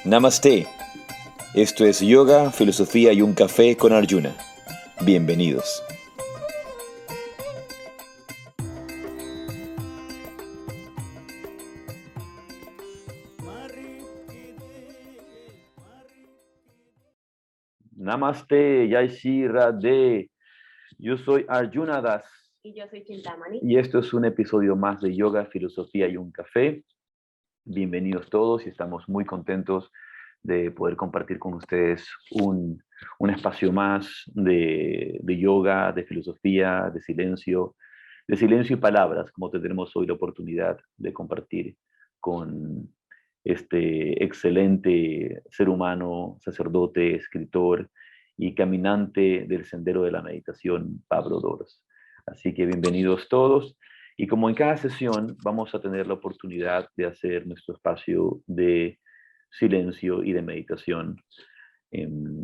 Namaste. Esto es Yoga, Filosofía y un Café con Arjuna. Bienvenidos. Namaste, Jai Shri Radhe. Yo soy Arjuna Das. Y yo soy Chintamani. Y esto es un episodio más de Yoga, Filosofía y un Café. Bienvenidos todos y estamos muy contentos de poder compartir con ustedes un espacio más de yoga, de filosofía, de silencio y palabras, como tendremos hoy la oportunidad de compartir con este excelente ser humano, sacerdote, escritor y caminante del sendero de la meditación, Pablo Dors. Así que bienvenidos todos. Y como en cada sesión vamos a tener la oportunidad de hacer nuestro espacio de silencio y de meditación,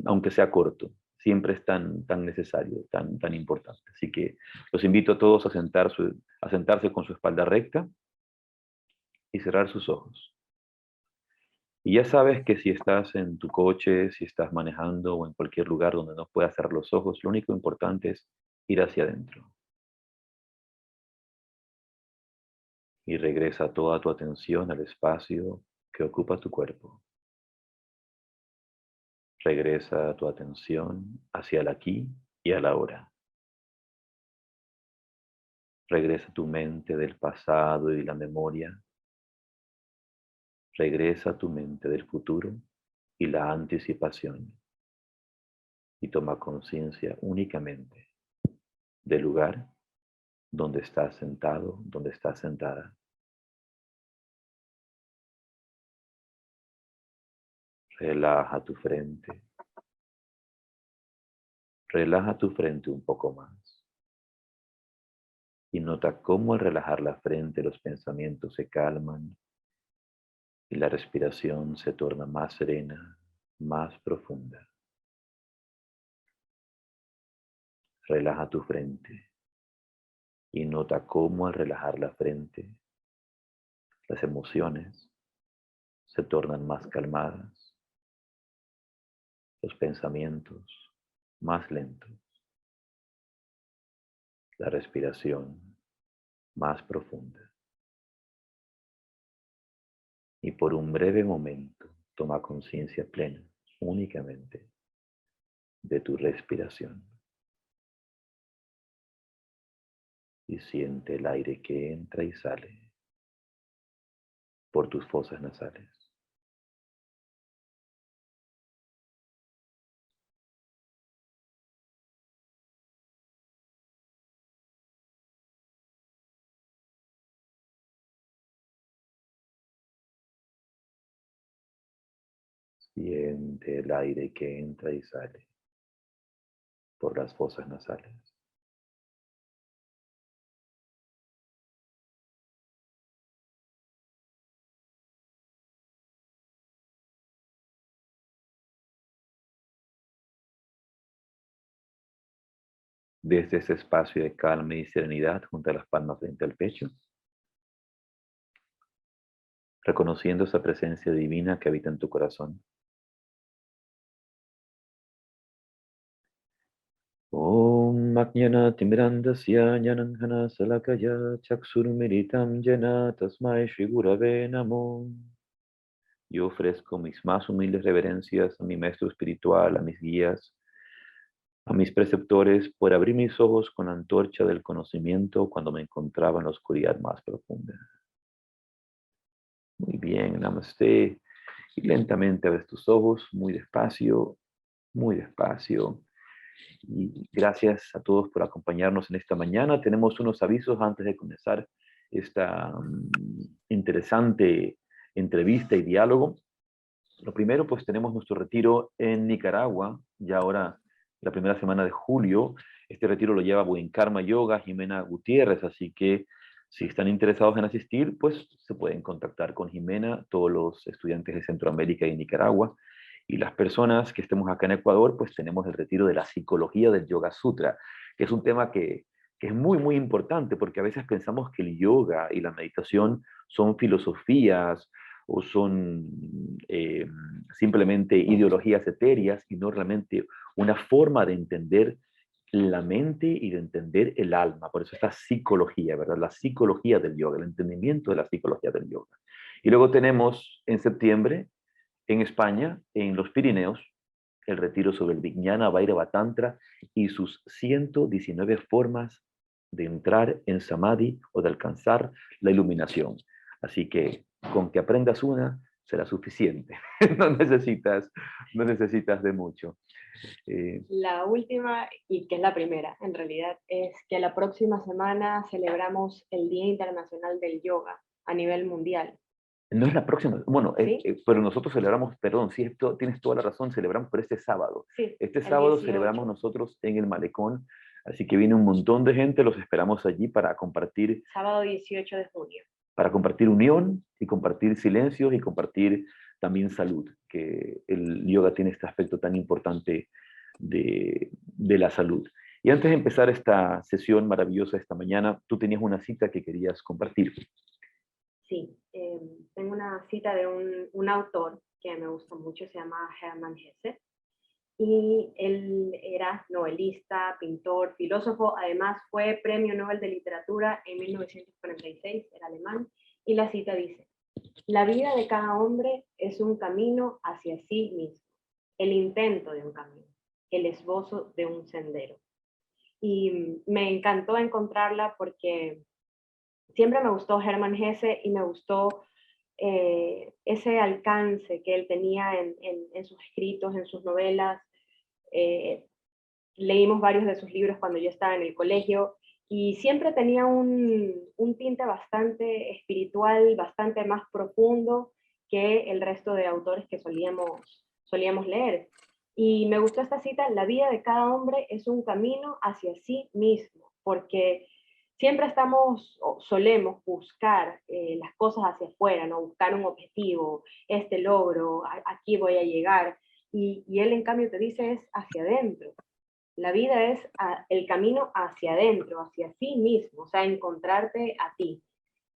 aunque sea corto, siempre es tan necesario, tan importante. Así que los invito a todos a sentarse con su espalda recta y cerrar sus ojos. Y ya sabes que si estás en tu coche, si estás manejando o en cualquier lugar donde no puedas cerrar los ojos, lo único importante es ir hacia adentro. Y regresa toda tu atención al espacio que ocupa tu cuerpo. Regresa tu atención hacia el aquí y a la ahora. Regresa tu mente del pasado y la memoria. Regresa tu mente del futuro y la anticipación. Y toma conciencia únicamente del lugar donde estás sentado, donde estás sentada. Relaja tu frente. Relaja tu frente un poco más. Y nota cómo al relajar la frente los pensamientos se calman y la respiración se torna más serena, más profunda. Relaja tu frente y nota cómo al relajar la frente las emociones se tornan más calmadas, los pensamientos más lentos, la respiración más profunda. Y por un breve momento toma conciencia plena únicamente de tu respiración. Y siente el aire que entra y sale por tus fosas nasales. Siente el aire que entra y sale por las fosas nasales. Desde ese espacio de calma y serenidad junto a las palmas frente al pecho, reconociendo esa presencia divina que habita en tu corazón. Om Ajnanatimmirandasya Jnananjana Salakaya Chaksurmiritam Jena Tasmai Shri Gurave Namo. Yo ofrezco mis más humildes reverencias a mi maestro espiritual, a mis guías, a mis preceptores, por abrir mis ojos con la antorcha del conocimiento cuando me encontraba en la oscuridad más profunda. Muy bien, namaste. Y lentamente abres tus ojos, muy despacio, muy despacio. Y gracias a todos por acompañarnos en esta mañana. Tenemos unos avisos antes de comenzar esta interesante entrevista y diálogo. Lo primero, pues tenemos nuestro retiro en Nicaragua, ya ahora la primera semana de julio. Este retiro lo lleva Buen Karma Yoga, Jimena Gutiérrez, así que si están interesados en asistir, pues se pueden contactar con Jimena, todos los estudiantes de Centroamérica y Nicaragua. Y las personas que estemos acá en Ecuador, pues tenemos el retiro de la psicología del Yoga Sutra, que es un tema que es muy importante, porque a veces pensamos que el yoga y la meditación son filosofías o son simplemente ideologías etéreas y no realmente una forma de entender la mente y de entender el alma. Por eso esta psicología, ¿verdad? La psicología del yoga, el entendimiento de la psicología del yoga. Y luego tenemos en septiembre, en España, en los Pirineos, el retiro sobre el Vijnana Bhairava Tantra y sus 119 formas de entrar en Samadhi o de alcanzar la iluminación. Así que con que aprendas una será suficiente. no, necesitas, no necesitas de mucho. La última, y que es la primera en realidad, es que la próxima semana celebramos el Día Internacional del Yoga a nivel mundial. No es la próxima, bueno, ¿Sí? pero nosotros celebramos, perdón, sí, tienes toda la razón, celebramos por este sábado. Sí, Este sábado 18. celebramos nosotros en el Malecón, así que viene un montón de gente, los esperamos allí para compartir. Sábado 18 de junio. Para compartir unión y compartir silencios y compartir también salud, que el yoga tiene este aspecto tan importante de la salud. Y antes de empezar esta sesión maravillosa esta mañana, tú tenías una cita que querías compartir. Sí, tengo una cita de un autor que me gusta mucho, se llama Hermann Hesse, y él era novelista, pintor, filósofo, además fue Premio Nobel de Literatura en 1946, era alemán, y la cita dice: la vida de cada hombre es un camino hacia sí mismo, el intento de un camino, el esbozo de un sendero. Y me encantó encontrarla porque siempre me gustó Hermann Hesse y me gustó ese alcance que él tenía en sus escritos, en sus novelas. Leímos varios de sus libros cuando yo estaba en el colegio y siempre tenía un tinte bastante espiritual, bastante más profundo que el resto de autores que solíamos leer. Y me gustó esta cita: la vida de cada hombre es un camino hacia sí mismo, porque siempre estamos o solemos buscar las cosas hacia afuera, ¿no? Buscar un objetivo, este logro, aquí voy a llegar, y él en cambio te dice es hacia adentro. La vida es el camino hacia adentro, hacia sí mismo, o sea, encontrarte a ti.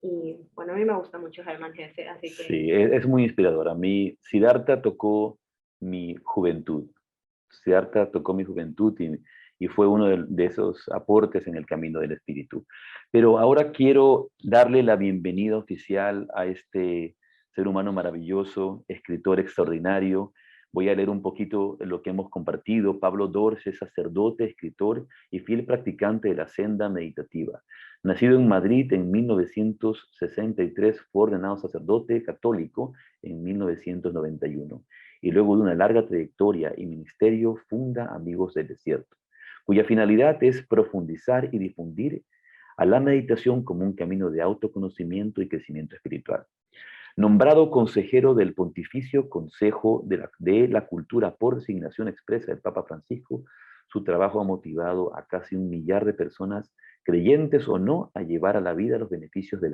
Y bueno, a mí me gusta mucho Hermann Hesse, así que... Sí, es muy inspirador. A mí, Siddhartha tocó mi juventud. Siddhartha tocó mi juventud y fue uno de esos aportes en el camino del espíritu. Pero ahora quiero darle la bienvenida oficial a este ser humano maravilloso, escritor extraordinario. Voy a leer un poquito lo que hemos compartido. Pablo Dors es sacerdote, escritor y fiel practicante de la senda meditativa. Nacido en Madrid en 1963, fue ordenado sacerdote católico en 1991 y luego de una larga trayectoria y ministerio funda Amigos del Desierto, cuya finalidad es profundizar y difundir a la meditación como un camino de autoconocimiento y crecimiento espiritual. Nombrado consejero del Pontificio Consejo de la Cultura por designación expresa del Papa Francisco, su trabajo ha motivado a casi 1 millar de personas, creyentes o no, a llevar a la vida los beneficios de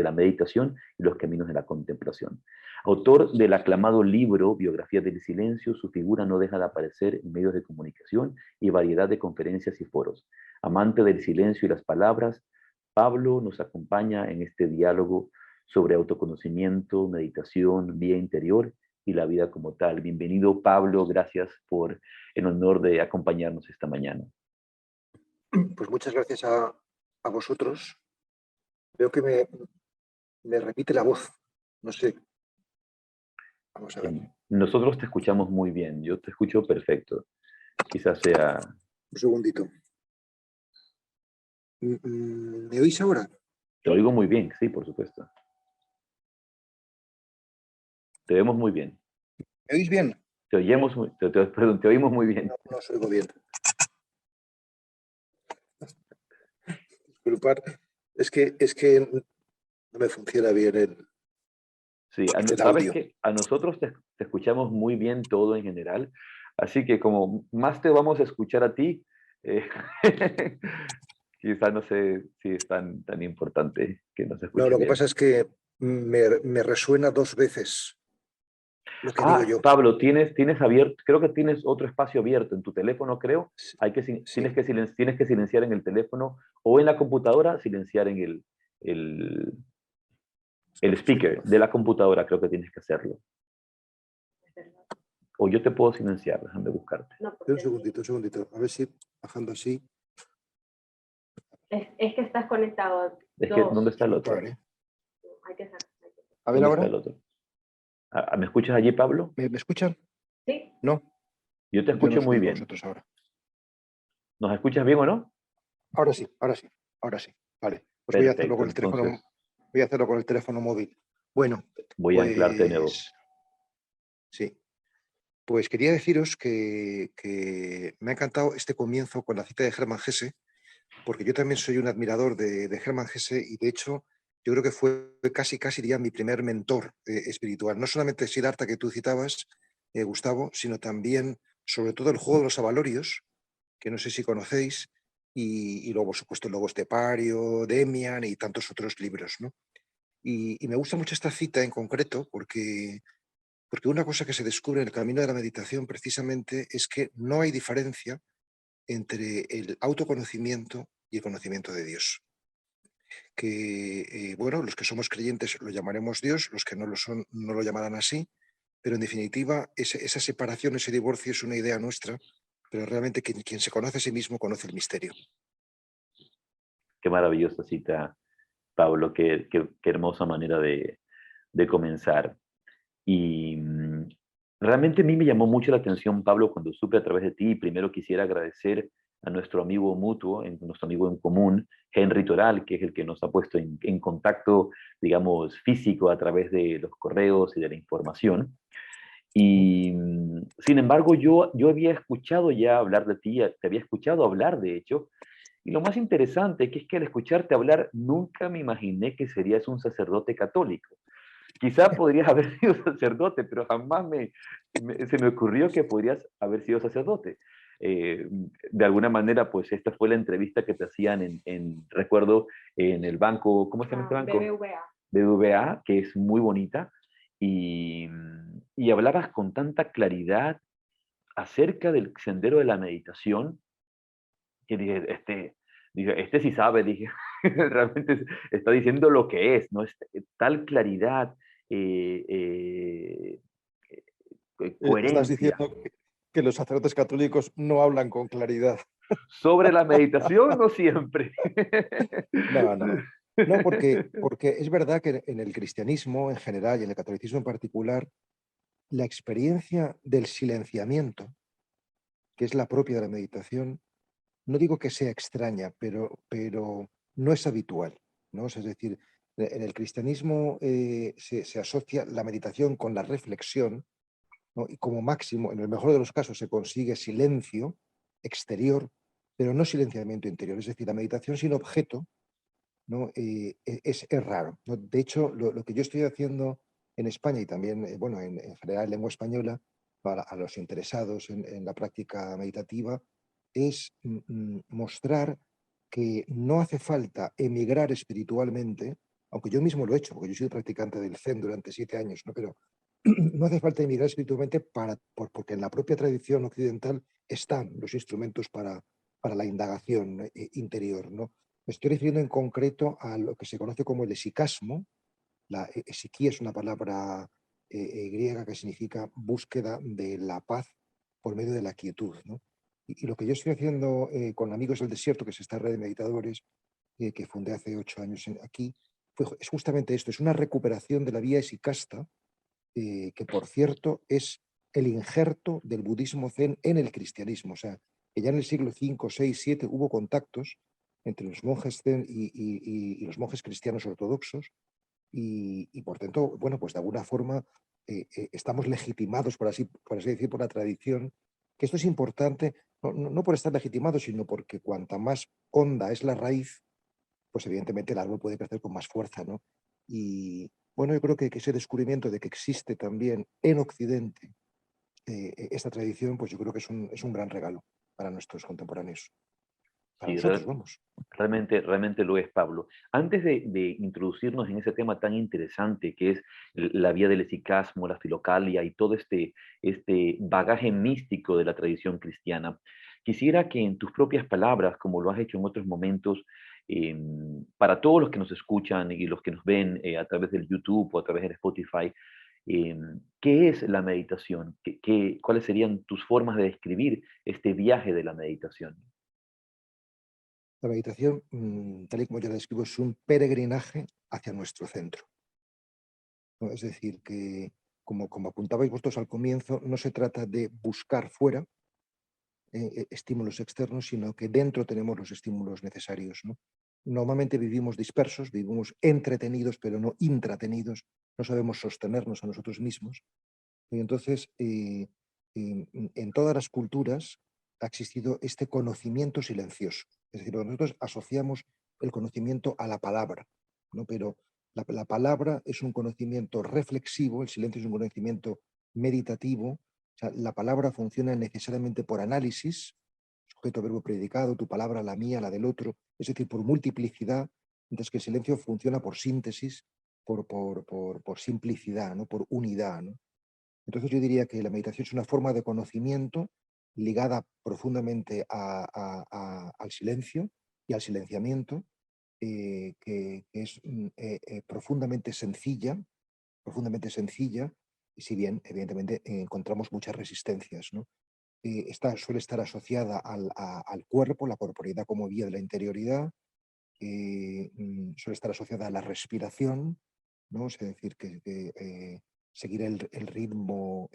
la meditación y los caminos de la contemplación. Autor del aclamado libro Biografía del Silencio, su figura no deja de aparecer en medios de comunicación y variedad de conferencias y foros. Amante del silencio y las palabras, Pablo nos acompaña en este diálogo sobre autoconocimiento, meditación, vida interior y la vida como tal. Bienvenido, Pablo, gracias por el honor de acompañarnos esta mañana. Pues muchas gracias a vosotros. Veo que me repite la voz, no sé. Vamos a ver. Nosotros te escuchamos muy bien, yo te escucho perfecto. Quizás sea... Un segundito. ¿Me oís ahora? Te oigo muy bien, sí, por supuesto. Te vemos muy bien. ¿Me oís bien? Te oímos muy bien. No os oigo bien. Disculpad, es que no me funciona bien el Sí, sabes audio. que a nosotros te escuchamos muy bien todo en general, así que como más te vamos a escuchar a ti, quizá no sé si es tan importante que nos escuche No, lo que bien. pasa es que me resuena 2 veces lo que digo yo. Pablo, tienes abierto, creo que tienes otro espacio abierto en tu teléfono, creo. Sí. Tienes que silenciar en el teléfono o en la computadora, silenciar en el... El speaker de la computadora creo que tienes que hacerlo. O yo te puedo silenciar, déjame buscarte. No, Un segundito. A ver si bajando así. es que estás conectado. Es que, ¿dónde está el otro? Hay que sacar. A ver ¿Dónde ahora. está el otro? ¿Me escuchas allí, Pablo? ¿Me escuchan? Sí. No. Yo te escucho muy bien. Ahora. ¿Nos escuchas bien o no? Ahora sí. Vale. Pues voy a hacerlo Perfecto, con el teléfono. entonces Voy a hacerlo con el teléfono móvil. Bueno, voy a anclarte de nuevo. Sí. Pues quería deciros que me ha encantado este comienzo con la cita de Hermann Hesse, porque yo también soy un admirador de Hermann Hesse y de hecho yo creo que fue casi diría mi primer mentor espiritual. No solamente Siddhartha que tú citabas, Gustavo, sino también sobre todo el juego de los avalorios, que no sé si conocéis, y luego por supuesto el Lobo Estepario, Demian y tantos otros libros, ¿no? Y me gusta mucho esta cita en concreto porque una cosa que se descubre en el camino de la meditación precisamente es que no hay diferencia entre el autoconocimiento y el conocimiento de Dios. Que, bueno, los que somos creyentes lo llamaremos Dios, los que no lo son no lo llamarán así, pero en definitiva esa separación, ese divorcio es una idea nuestra, pero realmente quien se conoce a sí mismo conoce el misterio. Qué maravillosa cita, Pablo, qué hermosa manera de comenzar. Y realmente a mí me llamó mucho la atención, Pablo, cuando supe a través de ti. Primero quisiera agradecer a nuestro amigo mutuo, nuestro amigo en común, Henry Toral, que es el que nos ha puesto en contacto, digamos, físico a través de los correos y de la información. Y sin embargo, yo había escuchado ya hablar de ti, te había escuchado hablar, de hecho, y lo más interesante que es que al escucharte hablar nunca me imaginé que serías un sacerdote católico. Quizá podrías haber sido sacerdote, pero jamás se me ocurrió que podrías haber sido sacerdote. De alguna manera, pues esta fue la entrevista que te hacían recuerdo, en el banco, ¿cómo se llama este banco? BBVA. BBVA, que es muy bonita, y, y hablabas con tanta claridad acerca del sendero de la meditación, que dije, este sí sabe, dije, realmente está diciendo lo que es, ¿no? Tal claridad, eh, eh, Estás coherencia diciendo que los sacerdotes católicos no hablan con claridad. sobre la meditación, no siempre. No, porque es verdad que en el cristianismo en general y en el catolicismo en particular, la experiencia del silenciamiento, que es la propia de la meditación, no digo que sea extraña, pero no es habitual, ¿no? Es decir, en el cristianismo se asocia la meditación con la reflexión, ¿no? Y como máximo, en el mejor de los casos, se consigue silencio exterior, pero no silenciamiento interior. Es decir, la meditación sin objeto, ¿no? Es raro, ¿no? De hecho, lo que yo estoy haciendo en España y también, bueno, en general en lengua española, para a los interesados en la práctica meditativa, es mostrar que no hace falta emigrar espiritualmente, aunque yo mismo lo he hecho, porque yo soy practicante del Zen durante 7 años, ¿no? Pero no hace falta emigrar espiritualmente porque en la propia tradición occidental están los instrumentos para la indagación interior, ¿no? Me estoy refiriendo en concreto a lo que se conoce como el esicasmo. La esiquía es una palabra griega que significa búsqueda de la paz por medio de la quietud, ¿no? Y lo que yo estoy haciendo con Amigos del Desierto, que es esta red de meditadores que fundé hace 8 años aquí, es justamente esto, es una recuperación de la vía esicasta, que por cierto es el injerto del budismo zen en el cristianismo. O sea, que ya en el siglo V, VI, VII hubo contactos entre los monjes zen y los monjes cristianos ortodoxos y por tanto, bueno, pues de alguna forma estamos legitimados, por así decir, por la tradición, que esto es importante, no por estar legitimados, sino porque cuanta más honda es la raíz, pues evidentemente el árbol puede crecer con más fuerza, ¿no? Y bueno, yo creo que ese descubrimiento de que existe también en Occidente esta tradición, pues yo creo que es un gran regalo para nuestros contemporáneos, para Sí, nosotros, vamos. realmente lo es, Pablo. Antes de introducirnos en ese tema tan interesante que es la vía del esicasmo, la filocalia y todo este bagaje místico de la tradición cristiana, quisiera que en tus propias palabras, como lo has hecho en otros momentos, Para todos los que nos escuchan y los que nos ven a través del YouTube o a través de Spotify, ¿qué es la meditación? ¿Cuáles serían tus formas de describir este viaje de la meditación? La meditación, tal y como yo la describo, es un peregrinaje hacia nuestro centro, ¿no? Es decir, que como apuntabais vosotros al comienzo, no se trata de buscar fuera estímulos externos, sino que dentro tenemos los estímulos necesarios, ¿no? Normalmente vivimos dispersos, vivimos entretenidos, pero no intratenidos, no sabemos sostenernos a nosotros mismos. Y entonces, en todas las culturas ha existido este conocimiento silencioso. Es decir, nosotros asociamos el conocimiento a la palabra, ¿no? Pero la palabra es un conocimiento reflexivo, el silencio es un conocimiento meditativo. O sea, la palabra funciona necesariamente por análisis, sujeto, verbo, predicado, tu palabra, la mía, la del otro, es decir, por multiplicidad, mientras que el silencio funciona por síntesis, por simplicidad, ¿no? Por unidad, ¿no? Entonces yo diría que la meditación es una forma de conocimiento ligada profundamente al silencio y al silenciamiento, que es profundamente sencilla, y si bien evidentemente encontramos muchas resistencias, ¿no? Suele estar asociada al cuerpo, la corporeidad como vía de la interioridad, suele estar asociada a la respiración, ¿no? Es decir, que seguir el ritmo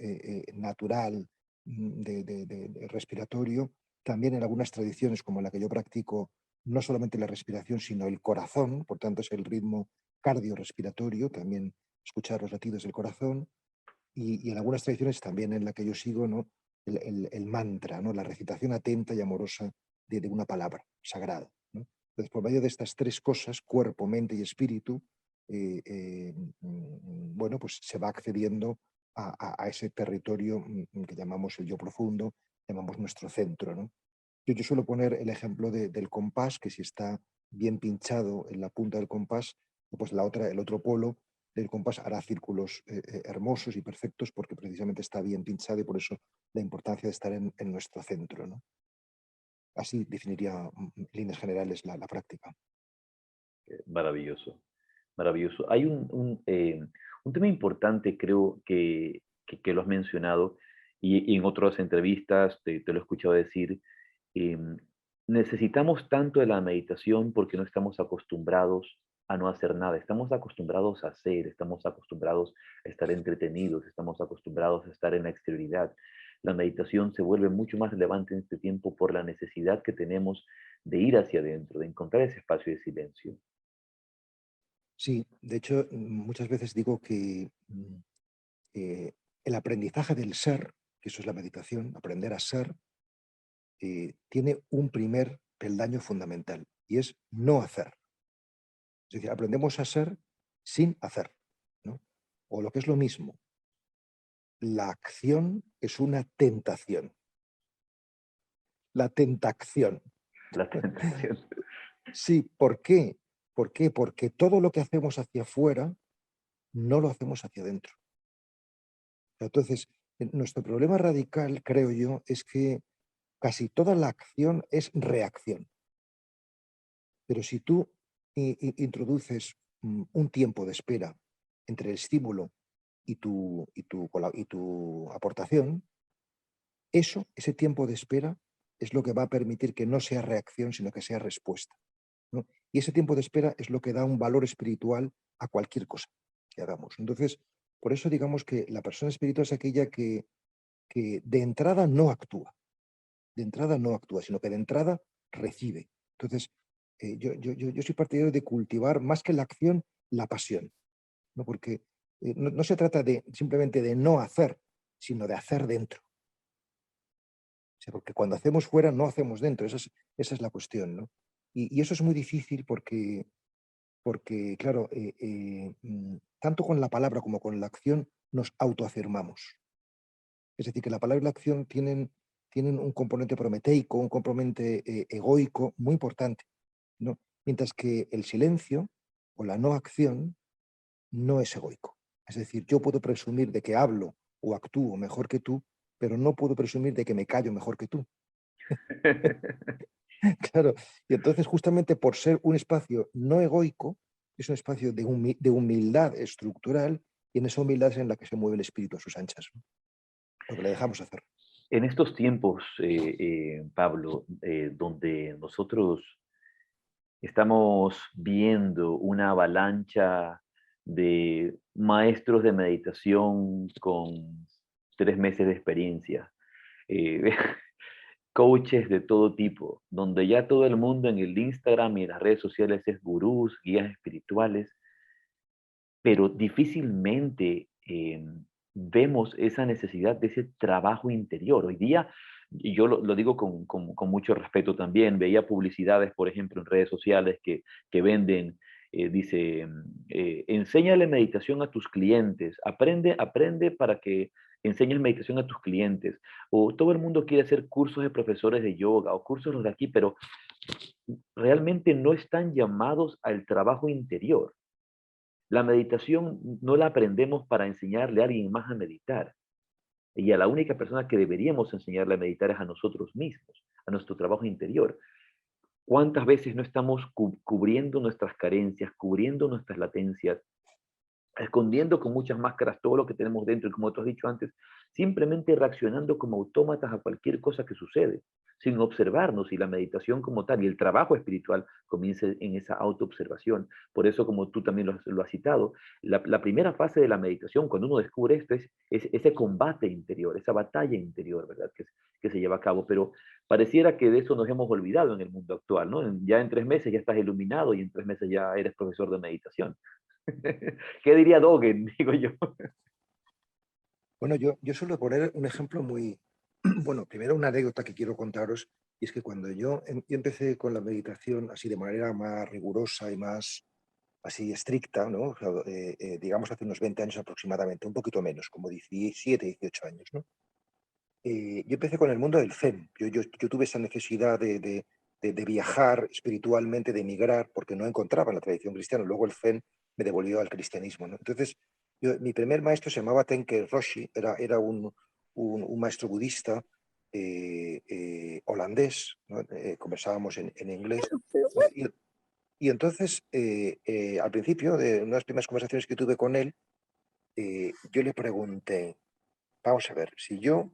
natural de respiratorio. También en algunas tradiciones, como la que yo practico, no solamente la respiración, sino el corazón, por tanto es el ritmo cardiorrespiratorio, también escuchar los latidos del corazón. Y en algunas tradiciones también en la que yo sigo, ¿no? El mantra, ¿no? La recitación atenta y amorosa de una palabra sagrada, ¿no? Entonces, por medio de estas tres cosas, cuerpo, mente y espíritu, bueno, pues se va accediendo a ese territorio que llamamos el yo profundo, llamamos nuestro centro, ¿no? Yo suelo poner el ejemplo del compás, que si está bien pinchado en la punta del compás, pues el otro polo del compás hará círculos hermosos y perfectos porque precisamente está bien pinchado, y por eso la importancia de estar en nuestro centro, ¿no? Así definiría en líneas generales la práctica. Maravilloso, maravilloso. Hay un tema importante, creo, que lo has mencionado y en otras entrevistas te lo he escuchado decir. em, Necesitamos tanto de la meditación porque no estamos acostumbrados a no hacer nada. Estamos acostumbrados a hacer, estamos acostumbrados a estar entretenidos, estamos acostumbrados a estar en la exterioridad. La meditación se vuelve mucho más relevante en este tiempo por la necesidad que tenemos de ir hacia adentro, de encontrar ese espacio de silencio. Sí, de hecho, muchas veces digo que el aprendizaje del ser, que eso es la meditación, aprender a ser, tiene un primer peldaño fundamental y es no hacer. Es decir, aprendemos a ser sin hacer, ¿no? O lo que es lo mismo, la acción es una tentación. La tentación. La tentación. Sí, ¿por qué? ¿Por qué? Porque todo lo que hacemos hacia afuera no lo hacemos hacia adentro. Entonces, nuestro problema radical, creo yo, es que casi toda la acción es reacción. Pero si tú introduces un tiempo de espera entre el estímulo y tu aportación, ese tiempo de espera es lo que va a permitir que no sea reacción, sino que sea respuesta, ¿no? Y ese tiempo de espera es lo que da un valor espiritual a cualquier cosa que hagamos. Entonces, por eso digamos que la persona espiritual es aquella que de entrada no actúa, sino que de entrada recibe. Entonces, yo soy partidario de cultivar más que la acción, la pasión, ¿no? Porque no se trata simplemente de no hacer, sino de hacer dentro. O sea, porque cuando hacemos fuera, no hacemos dentro. Esa es la cuestión, ¿no? Y eso es muy difícil porque claro, tanto con la palabra como con la acción nos autoafirmamos. Es decir, que la palabra y la acción tienen un componente prometeico, un componente egoico muy importante, ¿no? Mientras que el silencio o la no acción no es egoico. Es decir, yo puedo presumir de que hablo o actúo mejor que tú, pero no puedo presumir de que me callo mejor que tú. Claro, y entonces justamente por ser un espacio no egoico, es un espacio de humildad estructural, y en esa humildad es en la que se mueve el espíritu a sus anchas, ¿no? Lo que le dejamos hacer. En estos tiempos, Pablo, donde nosotros estamos viendo una avalancha de maestros de meditación con 3 meses de experiencia, eh, coaches de todo tipo, donde ya todo el mundo en el Instagram y en las redes sociales es gurús, guías espirituales, pero difícilmente vemos esa necesidad de ese trabajo interior. Hoy día, y yo lo digo con mucho respeto también, veía publicidades, por ejemplo, en redes sociales que venden, dice, enséñale meditación a tus clientes, aprende para que enseñes meditación a tus clientes, o todo el mundo quiere hacer cursos de profesores de yoga o cursos los de aquí, pero realmente no están llamados al trabajo interior. La meditación no la aprendemos para enseñarle a alguien más a meditar. Y a la única persona que deberíamos enseñarle a meditar es a nosotros mismos, a nuestro trabajo interior. ¿Cuántas veces no estamos cubriendo nuestras carencias, cubriendo nuestras latencias, escondiendo con muchas máscaras todo lo que tenemos dentro y como tú has dicho antes, simplemente reaccionando como autómatas a cualquier cosa que sucede, sin observarnos? Y la meditación como tal y el trabajo espiritual comienza en esa autoobservación. Por eso, como tú también lo has citado, la primera fase de la meditación, cuando uno descubre esto, es ese combate interior, esa batalla interior, ¿verdad? Que se lleva a cabo, pero pareciera que de eso nos hemos olvidado en el mundo actual, ¿no? Ya en 3 meses ya estás iluminado y en 3 meses ya eres profesor de meditación. ¿Qué diría Dogen? Digo yo. Bueno, yo suelo poner un ejemplo muy, bueno, primero una anécdota que quiero contaros, y es que cuando yo empecé con la meditación así de manera más rigurosa y más así estricta, ¿no? O sea, digamos hace unos 20 años aproximadamente, un poquito menos, como 17, 18 años, ¿no? Yo empecé con el mundo del Zen. Yo tuve esa necesidad de viajar espiritualmente, de emigrar, porque no encontraba en la tradición cristiana. Luego el Zen me devolvió al cristianismo, ¿no? Entonces, mi primer maestro se llamaba Tenke Roshi, era un maestro budista holandés, ¿no? Conversábamos en inglés. Y entonces, al principio de una de las primeras conversaciones que tuve con él, yo le pregunté, vamos a ver, si yo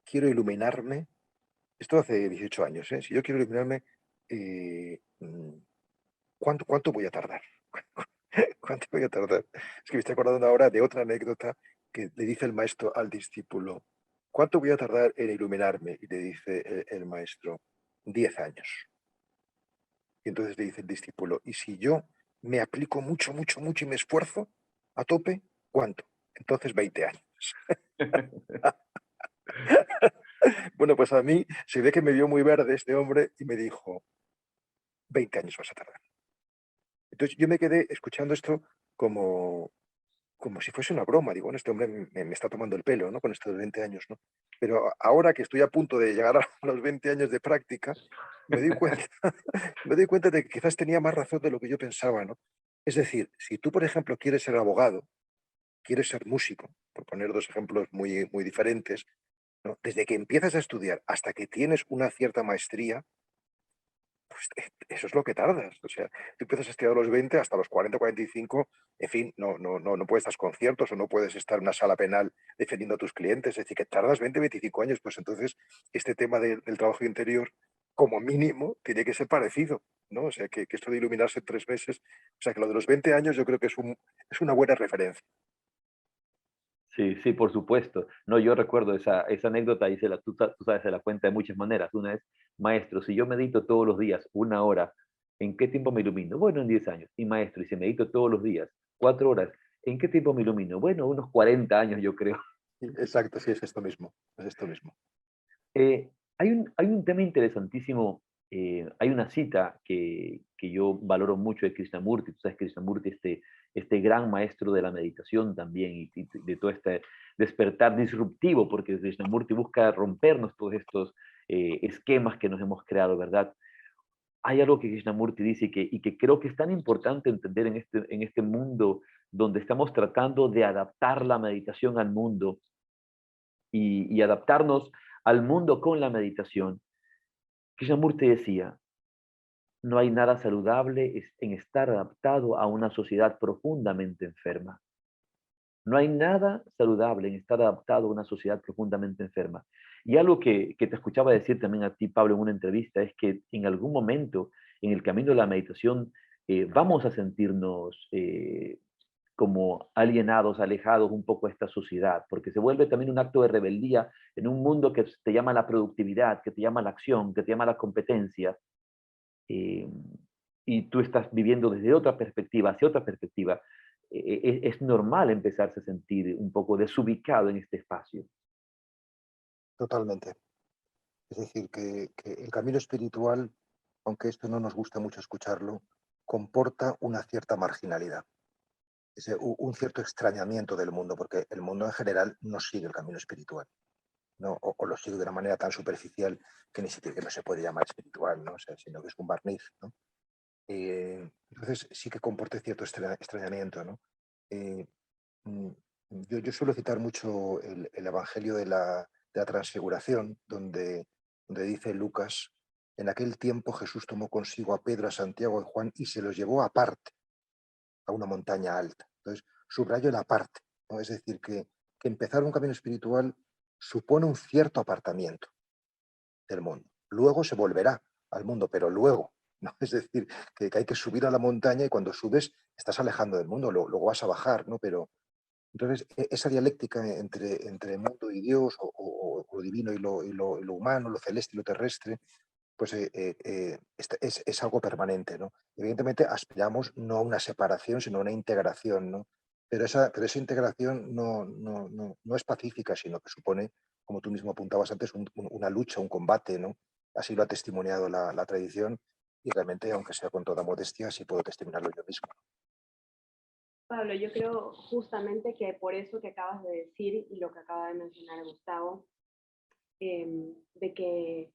quiero iluminarme, esto hace 18 años, ¿eh? Si yo quiero iluminarme, ¿cuánto voy a tardar? ¿Cuánto voy a tardar? Es que me estoy acordando ahora de otra anécdota que le dice el maestro al discípulo, ¿cuánto voy a tardar en iluminarme? Y le dice el maestro, 10 años. Y entonces le dice el discípulo, ¿y si yo me aplico mucho, mucho, mucho y me esfuerzo a tope, cuánto? Entonces 20 años. Bueno, pues a mí se ve que me vio muy verde este hombre y me dijo, 20 años vas a tardar. Entonces yo me quedé escuchando esto como si fuese una broma. Digo, bueno, este hombre me está tomando el pelo, ¿no? Con estos 20 años, ¿no? Pero ahora que estoy a punto de llegar a los 20 años de práctica, me doy cuenta, me doy cuenta de que quizás tenía más razón de lo que yo pensaba, ¿no? Es decir, si tú, por ejemplo, quieres ser abogado, quieres ser músico, por poner dos ejemplos muy, muy diferentes, ¿no? Desde que empiezas a estudiar hasta que tienes una cierta maestría, pues eso es lo que tardas. O sea, tú empiezas a estudiar a los 20 hasta los 40, 45, en fin, no puedes dar conciertos o no puedes estar en una sala penal defendiendo a tus clientes. Es decir, que tardas 20, 25 años. Pues entonces, este tema del trabajo interior, como mínimo, tiene que ser parecido, ¿no? O sea, que esto de iluminarse en 3 meses, o sea, que lo de los 20 años yo creo que es una buena referencia. Sí, sí, por supuesto. No, yo recuerdo esa anécdota y tú sabes, se la cuenta de muchas maneras. Una es, maestro, si yo medito todos los días 1 hora, ¿en qué tiempo me ilumino? Bueno, en 10 años. Y maestro, y si medito todos los días 4 horas, ¿en qué tiempo me ilumino? Bueno, unos 40 años, yo creo. Sí, exacto, sí, es esto mismo. Es esto mismo. Hay un tema interesantísimo, hay una cita que yo valoro mucho de Krishnamurti. Tú sabes, Krishnamurti, este gran maestro de la meditación también y de todo este despertar disruptivo, porque Krishnamurti busca rompernos todos estos esquemas que nos hemos creado, ¿verdad? Hay algo que Krishnamurti dice y que creo que es tan importante entender en este mundo donde estamos tratando de adaptar la meditación al mundo y adaptarnos al mundo con la meditación. Krishnamurti decía, no hay nada saludable en estar adaptado a una sociedad profundamente enferma. No hay nada saludable en estar adaptado a una sociedad profundamente enferma. Y algo que te escuchaba decir también a ti, Pablo, en una entrevista, es que en algún momento en el camino de la meditación vamos a sentirnos como alienados, alejados un poco de esta sociedad, porque se vuelve también un acto de rebeldía en un mundo que te llama a la productividad, que te llama a la acción, que te llama a la competencia, eh, y tú estás viviendo desde otra perspectiva, hacia otra perspectiva. Es normal empezarse a sentir un poco desubicado en este espacio. Totalmente. Es decir, que el camino espiritual, aunque esto no nos gusta mucho escucharlo, comporta una cierta marginalidad, un cierto extrañamiento del mundo, porque el mundo en general no sigue el camino espiritual, ¿no? O lo sigue de una manera tan superficial que ni siquiera que no se puede llamar espiritual, ¿no? O sea, sino que es un barniz, ¿no? Entonces sí que comporta cierto extrañamiento, ¿no? Eh, mm, yo suelo citar mucho el Evangelio de la Transfiguración, donde dice Lucas: en aquel tiempo Jesús tomó consigo a Pedro, a Santiago y Juan y se los llevó aparte, a una montaña alta. Entonces, subrayo el aparte, ¿no? Es decir, que empezar un camino espiritual supone un cierto apartamiento del mundo. Luego se volverá al mundo, pero luego, ¿no? Es decir, que hay que subir a la montaña y cuando subes estás alejando del mundo, luego vas a bajar, ¿no? Pero entonces esa dialéctica entre mundo y Dios, o lo divino y lo humano, lo celeste y lo terrestre, pues es algo permanente, ¿no? Evidentemente aspiramos no a una separación, sino a una integración, ¿no? Pero esa integración no es pacífica, sino que supone, como tú mismo apuntabas antes, una lucha, un combate, ¿no? Así lo ha testimoniado la tradición y realmente, aunque sea con toda modestia, sí puedo testimoniarlo yo mismo. Pablo, yo creo justamente que por eso que acabas de decir y lo que acaba de mencionar Gustavo, de que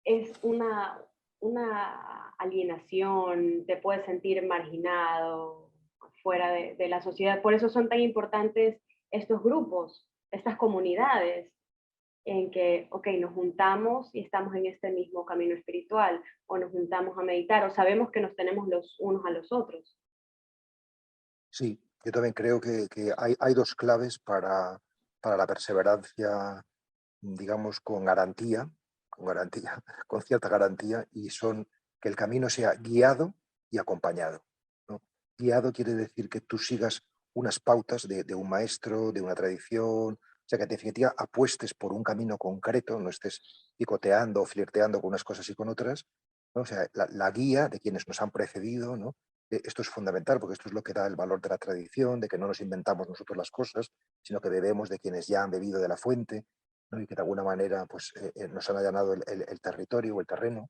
es una alienación, te puedes sentir marginado, fuera de la sociedad. Por eso son tan importantes estos grupos, estas comunidades, en que, ok, nos juntamos y estamos en este mismo camino espiritual, o nos juntamos a meditar, o sabemos que nos tenemos los unos a los otros. Sí, yo también creo que hay dos claves para la perseverancia, digamos, con garantía, con cierta garantía, y son que el camino sea guiado y acompañado, ¿no? Guiado quiere decir que tú sigas unas pautas de un maestro, de una tradición, o sea, que en definitiva apuestes por un camino concreto, no estés picoteando o flirteando con unas cosas y con otras, ¿no? O sea, la guía de quienes nos han precedido, ¿no? Esto es fundamental porque esto es lo que da el valor de la tradición, de que no nos inventamos nosotros las cosas, sino que bebemos de quienes ya han bebido de la fuente, ¿no? Y que de alguna manera pues, nos han allanado el territorio o el terreno,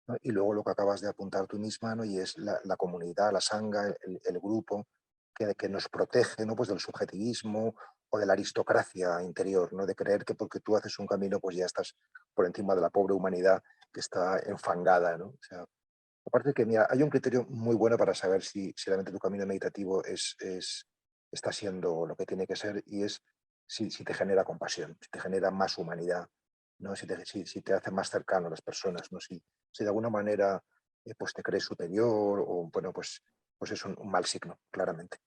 ¿no? Y luego lo que acabas de apuntar tú misma, ¿no? Y es la comunidad, la sangha, el grupo que nos protege, ¿no? Pues del subjetivismo o de la aristocracia interior, ¿no? De creer que porque tú haces un camino pues ya estás por encima de la pobre humanidad que está enfangada, ¿no? O sea, aparte que, mira, hay un criterio muy bueno para saber si realmente tu camino meditativo está siendo lo que tiene que ser, y es si te genera compasión, si te genera más humanidad, ¿no? Si te hace más cercano a las personas, ¿no? Si de alguna manera pues te crees superior o, bueno, pues es un mal signo, claramente.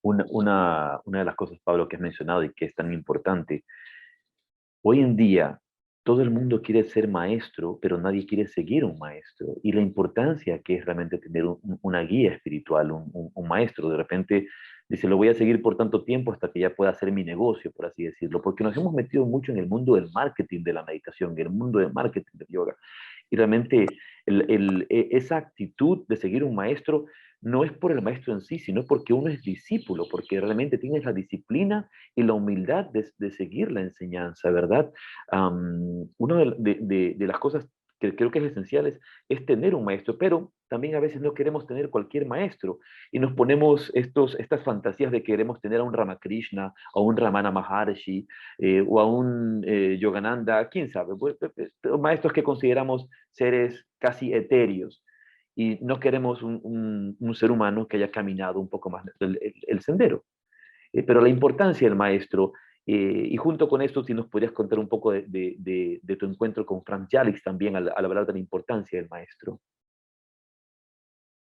Una de las cosas, Pablo, que has mencionado y que es tan importante, hoy en día todo el mundo quiere ser maestro, pero nadie quiere seguir un maestro. Y la importancia que es realmente tener una guía espiritual, un maestro. De repente dice, lo voy a seguir por tanto tiempo hasta que ya pueda hacer mi negocio, por así decirlo, porque nos hemos metido mucho en el mundo del marketing de la meditación, en el mundo del marketing del yoga. Y realmente esa actitud de seguir un maestro no es por el maestro en sí, sino porque uno es discípulo, porque realmente tienes la disciplina y la humildad de seguir la enseñanza, ¿verdad? Una de las cosas que creo que es esencial es tener un maestro, pero también a veces no queremos tener cualquier maestro y nos ponemos estas fantasías de que queremos tener a un Ramakrishna, a un Ramana Maharshi, o a un Yogananda, quién sabe, pues, maestros que consideramos seres casi etéreos y no queremos un ser humano que haya caminado un poco más el sendero. Pero la importancia del maestro Y junto con esto, si nos podrías contar un poco de tu encuentro con Franz Jalix también al hablar de la importancia del maestro.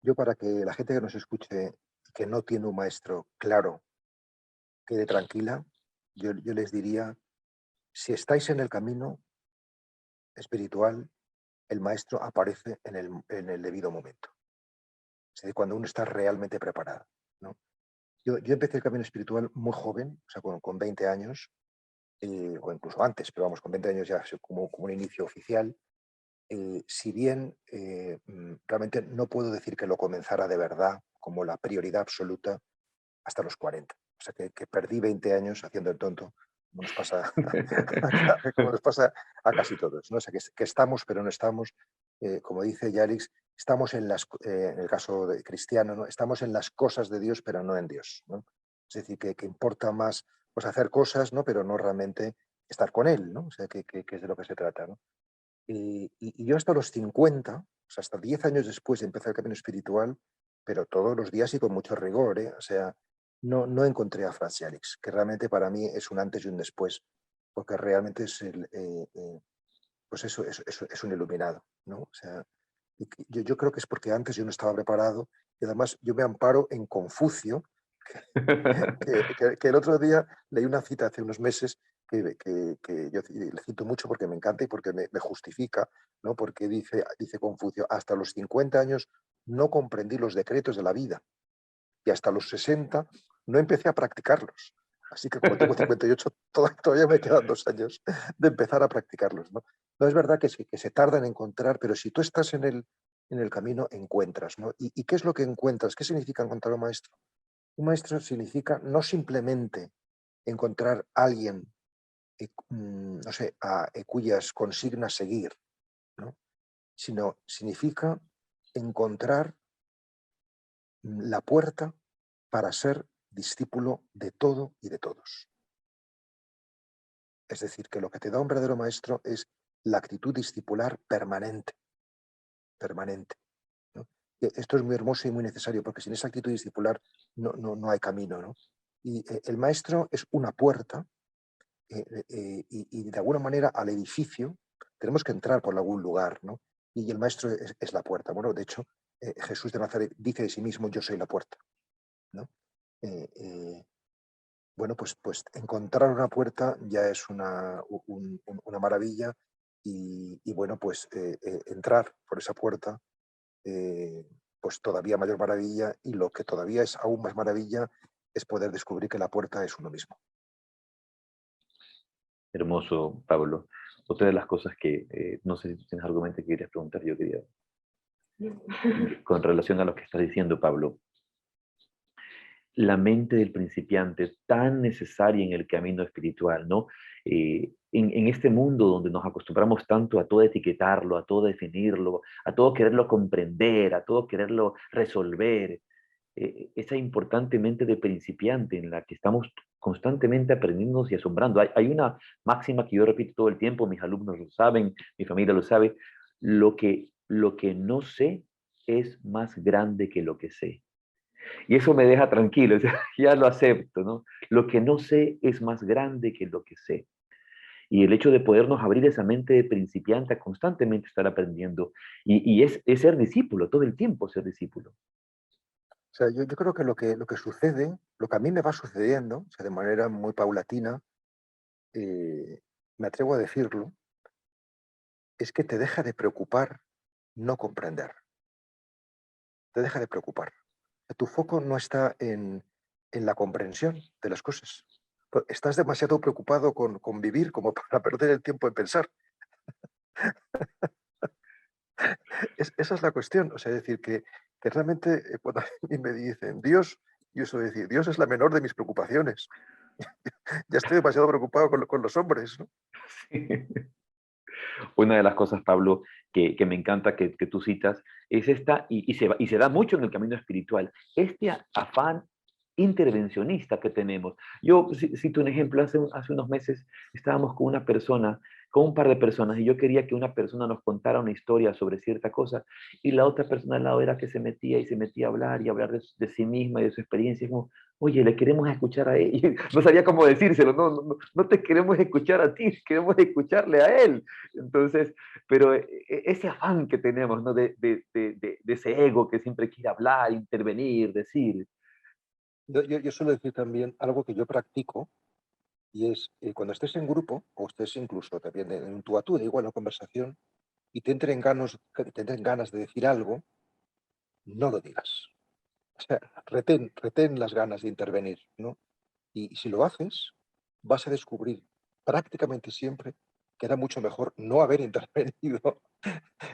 Yo, para que la gente que nos escuche, que no tiene un maestro claro, quede tranquila, yo les diría, si estáis en el camino espiritual, el maestro aparece en el debido momento. Es decir, cuando uno está realmente preparado, ¿no? Yo empecé el camino espiritual muy joven, o sea, con 20 años, o incluso antes, pero vamos, con 20 años ya como un inicio oficial. Si bien realmente no puedo decir que lo comenzara de verdad como la prioridad absoluta hasta los 40. O sea, que perdí 20 años haciendo el tonto, como nos pasa, como nos pasa a casi todos, ¿no? O sea, que estamos, pero no estamos. Como dice Yarix, estamos en el caso de cristiano, ¿no? Estamos en las cosas de Dios, pero no en Dios, ¿no? Es decir, que importa más pues, hacer cosas, ¿no? Pero no realmente estar con Él, ¿no? O sea, que es de lo que se trata, ¿no? Y yo hasta los 50, o sea, hasta 10 años después de empezar el camino espiritual, pero todos los días y con mucho rigor, ¿eh? O sea, no encontré a Franz Jalix, que realmente para mí es un antes y un después, porque realmente es pues eso, es un iluminado, ¿no? O sea, yo creo que es porque antes yo no estaba preparado y además yo me amparo en Confucio, que el otro día leí una cita hace unos meses que yo le cito mucho porque me encanta y porque me justifica, ¿no? Porque dice Confucio, hasta los 50 años no comprendí los decretos de la vida y hasta los 60 no empecé a practicarlos. Así que como tengo 58, todavía me quedan 2 años de empezar a practicarlos, ¿no? No es verdad que se tarda en encontrar, pero si tú estás en el camino, encuentras, ¿no? ¿Y qué es lo que encuentras? ¿Qué significa encontrar un maestro? Un maestro significa no simplemente encontrar a alguien, no sé, cuyas consignas seguir, ¿no? Sino significa encontrar la puerta para ser discípulo de todo y de todos. Es decir, que lo que te da un verdadero maestro es la actitud discipular permanente, permanente, ¿no? Esto es muy hermoso y muy necesario, porque sin esa actitud discipular no hay camino, ¿no? Y el maestro es una puerta y de alguna manera al edificio tenemos que entrar por algún lugar, ¿no? Y el maestro es la puerta. Bueno, de hecho, Jesús de Nazaret dice de sí mismo, yo soy la puerta, ¿no? Eh, eh, bueno, pues encontrar una puerta ya es una maravilla y bueno, pues entrar por esa puerta, pues todavía mayor maravilla y lo que todavía es aún más maravilla es poder descubrir que la puerta es uno mismo. Hermoso, Pablo. Otra de las cosas que, no sé si tienes algo en mente que querías preguntar, yo quería, con relación a lo que estás diciendo, Pablo, la mente del principiante tan necesaria en el camino espiritual, ¿no? En este mundo donde nos acostumbramos tanto a todo etiquetarlo, a todo definirlo, a todo quererlo comprender, a todo quererlo resolver, esa importante mente de principiante en la que estamos constantemente aprendiendo y asombrando. Hay una máxima que yo repito todo el tiempo, mis alumnos lo saben, mi familia lo sabe, lo que no sé es más grande que lo que sé. Y eso me deja tranquilo, o sea, ya lo acepto, ¿no? Lo que no sé es más grande que lo que sé. Y el hecho de podernos abrir esa mente de principiante a constantemente estar aprendiendo. Y es ser discípulo, todo el tiempo ser discípulo. O sea, yo creo que lo que sucede, lo que a mí me va sucediendo, o sea, de manera muy paulatina, eh, me atrevo a decirlo, es que te deja de preocupar no comprender, te deja de preocupar. Tu foco no está en la comprensión de las cosas. Estás demasiado preocupado con vivir como para perder el tiempo en pensar. Esa es la cuestión. O sea, es decir, que realmente cuando a mí me dicen Dios, yo suelo decir, Dios es la menor de mis preocupaciones. Ya estoy demasiado preocupado con los hombres, ¿no? Una de las cosas, Pablo, que me encanta que tú citas, es esta, y se da mucho en el camino espiritual, este afán intervencionista que tenemos. Yo cito un ejemplo, hace unos meses estábamos con una persona con un par de personas y yo quería que una persona nos contara una historia sobre cierta cosa y la otra persona al lado era que se metía y se metía a hablar y hablar de sí misma y de su experiencia, y como, oye, le queremos escuchar a ella. No sabía cómo decírselo, no te queremos escuchar a ti, queremos escucharle a él. Entonces, pero ese afán que tenemos, ¿no? De ese ego que siempre quiere hablar, intervenir, decir. Yo suelo decir también algo que yo practico, y es cuando estés en grupo, o estés incluso también en un tú a tú, da igual la conversación, y te entren ganas de decir algo, no lo digas. O sea, retén las ganas de intervenir, ¿no? Y si lo haces, vas a descubrir prácticamente siempre que era mucho mejor no haber intervenido.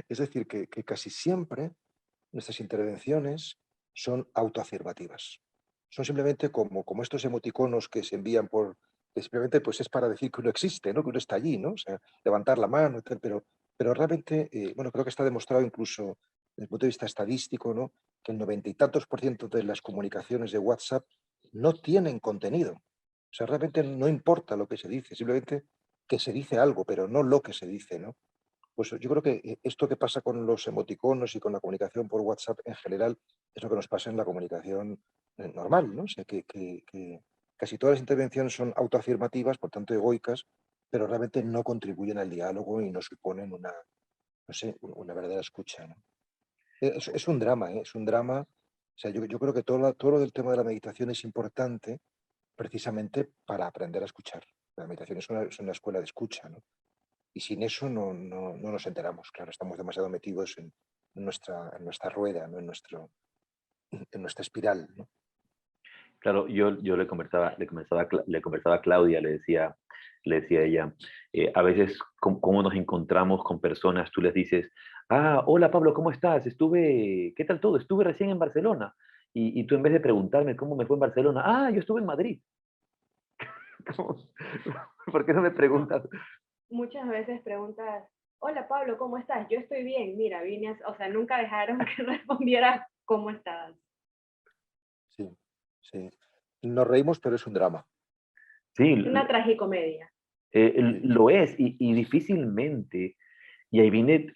Es decir, que casi siempre nuestras intervenciones son autoafirmativas. Son simplemente como estos emoticonos que se envían que simplemente pues es para decir que uno existe, ¿no? Que uno está allí, ¿no? O sea, levantar la mano, y tal, pero realmente, bueno, creo que está demostrado incluso desde el punto de vista estadístico, ¿no? Que el 90 y tantos por ciento de las comunicaciones de WhatsApp no tienen contenido. O sea, realmente no importa lo que se dice, simplemente que se dice algo, pero no lo que se dice, ¿no? Pues yo creo que esto que pasa con los emoticonos y con la comunicación por WhatsApp en general es lo que nos pasa en la comunicación normal, ¿no? O sea, que casi todas las intervenciones son autoafirmativas, por tanto egoicas, pero realmente no contribuyen al diálogo y no suponen una, no sé, una verdadera escucha, ¿no? Es un drama, ¿eh? Es un drama. O sea, yo creo que todo lo del tema de la meditación es importante precisamente para aprender a escuchar. La meditación es una escuela de escucha, ¿no? Y sin eso no nos enteramos, claro, estamos demasiado metidos en nuestra rueda, ¿no? En nuestra espiral, ¿no? Claro, yo le conversaba a Claudia, le decía a ella, a veces cómo nos encontramos con personas, tú les dices, ah, hola Pablo, ¿cómo estás? ¿Qué tal todo? Estuve recién en Barcelona. Y tú en vez de preguntarme cómo me fue en Barcelona, ah, yo estuve en Madrid. ¿Cómo? ¿Por qué no me preguntas? Muchas veces preguntas, hola Pablo, ¿cómo estás? Yo estoy bien, mira, o sea, nunca dejaron que respondiera cómo estabas. Sí, sí. Nos reímos, pero es un drama. Sí, Es una tragicomedia. Sí, lo es y difícilmente. Y ahí viene,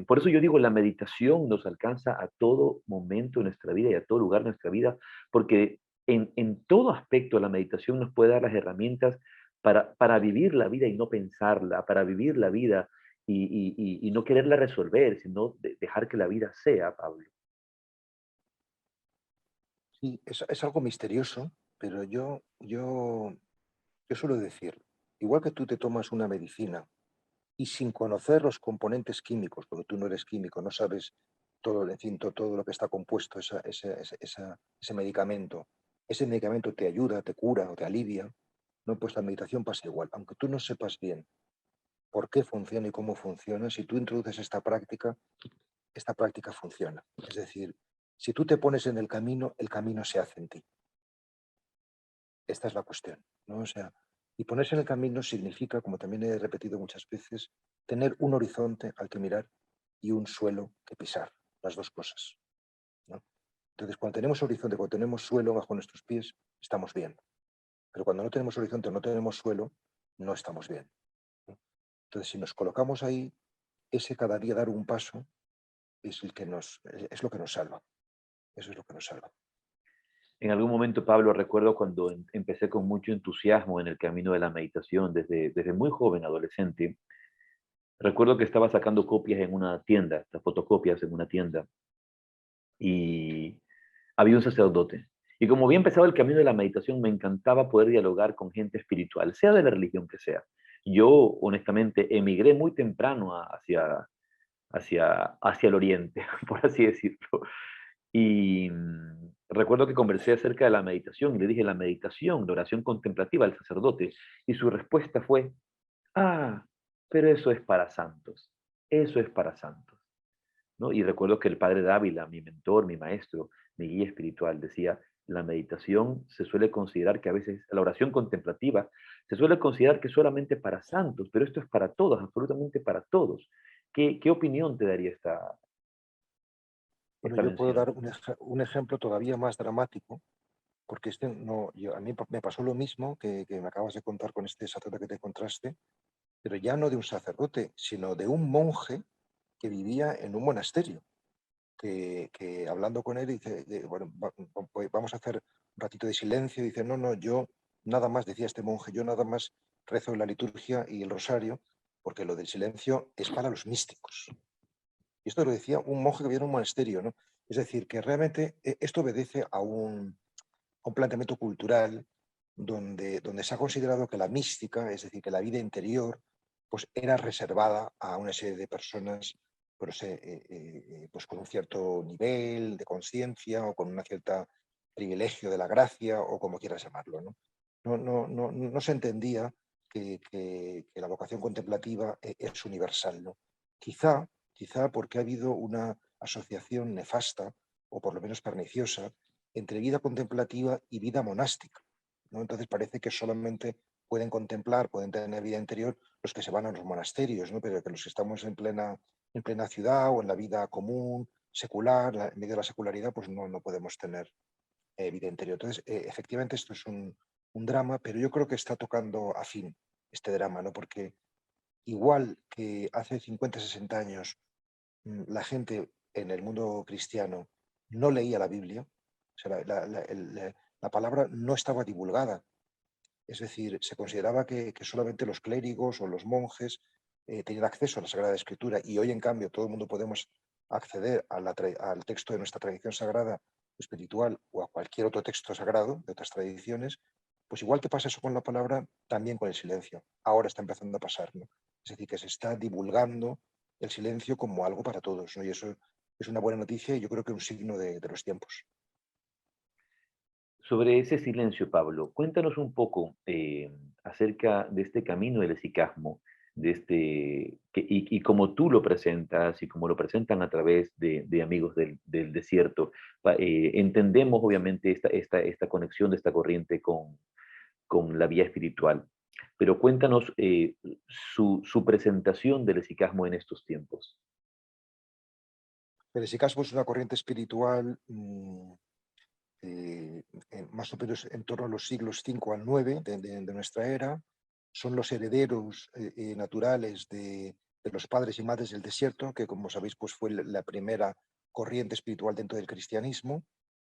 por eso yo digo, la meditación nos alcanza a todo momento de nuestra vida y a todo lugar de nuestra vida, porque en todo aspecto la meditación nos puede dar las herramientas para vivir la vida y no pensarla, para vivir la vida y no quererla resolver, sino dejar que la vida sea, Pablo. sí, es algo misterioso, pero yo suelo decir, igual que tú te tomas una medicina y sin conocer los componentes químicos, porque tú no eres químico, no sabes todo, en fin, todo lo que está compuesto ese medicamento te ayuda, te cura o te alivia, no, pues la meditación pasa igual. Aunque tú no sepas bien por qué funciona y cómo funciona, si tú introduces esta práctica funciona. Es decir, si tú te pones en el camino se hace en ti. Esta es la cuestión, ¿no? O sea, y ponerse en el camino significa, como también he repetido muchas veces, tener un horizonte al que mirar y un suelo que pisar, las dos cosas, ¿no? Entonces, cuando tenemos horizonte, cuando tenemos suelo bajo nuestros pies, estamos bien. Pero cuando no tenemos horizonte, no tenemos suelo, no estamos bien, ¿no? Entonces, si nos colocamos ahí, ese cada día dar un paso es lo que nos salva. Eso es lo que nos salva. En algún momento, Pablo, recuerdo cuando empecé con mucho entusiasmo en el camino de la meditación, desde muy joven, adolescente. Recuerdo que estaba sacando copias en una tienda, estas fotocopias en una tienda, y había un sacerdote. Y como había empezado el camino de la meditación, me encantaba poder dialogar con gente espiritual, sea de la religión que sea. Yo, honestamente, emigré muy temprano hacia el oriente, por así decirlo. Y recuerdo que conversé acerca de la meditación y le dije la meditación, la oración contemplativa al sacerdote, y su respuesta fue, ah, pero eso es para santos, eso es para santos, ¿no? Y recuerdo que el padre Dávila, mi mentor, mi maestro, mi guía espiritual, decía, la meditación se suele considerar que a veces, la oración contemplativa, se suele considerar que es solamente para santos, pero esto es para todos, absolutamente para todos. ¿Qué opinión te daría Bueno, esta yo puedo mención? dar un ejemplo todavía más dramático, porque a mí me pasó lo mismo que me acabas de contar con este sacerdote que te encontraste. pero ya no de un sacerdote, sino de un monje que vivía en un monasterio, que hablando con él dice, bueno, vamos a hacer un ratito de silencio, dice, no, no, yo nada más, decía este monje, yo nada más rezo la liturgia y el rosario, porque lo del silencio es para los místicos. Y esto lo decía un monje que vivía en un monasterio, ¿no? Es decir, que realmente esto obedece a un planteamiento cultural donde se ha considerado que la mística, es decir, que la vida interior, pues era reservada a una serie de personas pues, pues con un cierto nivel de conciencia o con un cierto privilegio de la gracia o como quieras llamarlo. No se entendía que la vocación contemplativa es universal, ¿no? Quizá, quizá porque ha habido una asociación nefasta o por lo menos perniciosa entre vida contemplativa y vida monástica, ¿no? Entonces parece que solamente pueden contemplar, pueden tener vida interior los que se van a los monasterios, ¿no? Pero que los que estamos en plena ciudad o en la vida común, secular, en medio de la secularidad, pues no podemos tener vida interior. Entonces, efectivamente, esto es un drama, pero yo creo que está tocando a fin este drama, ¿no? Porque igual que hace 50, 60 años la gente en el mundo cristiano no leía la Biblia, o sea, la palabra no estaba divulgada. Es decir, se consideraba que solamente los clérigos o los monjes tenían acceso a la Sagrada Escritura y hoy, en cambio, todo el mundo podemos acceder al texto de nuestra tradición sagrada espiritual o a cualquier otro texto sagrado de otras tradiciones, pues igual que pasa eso con la palabra, también con el silencio. Ahora está empezando a pasar, ¿no? Es decir, que se está divulgando el silencio como algo para todos, ¿no? Y eso es una buena noticia y yo creo que un signo de los tiempos. Sobre ese silencio, Pablo, cuéntanos un poco acerca de este camino del esicasmo, y cómo tú lo presentas y cómo lo presentan a través de amigos del desierto. Entendemos obviamente esta conexión de esta corriente con la vía espiritual, pero cuéntanos su presentación del esicasmo en estos tiempos. El esicasmo es una corriente espiritual más o menos en torno a los siglos 5 al 9 de nuestra era. Son los herederos naturales de los padres y madres del desierto, que como sabéis pues fue la primera corriente espiritual dentro del cristianismo,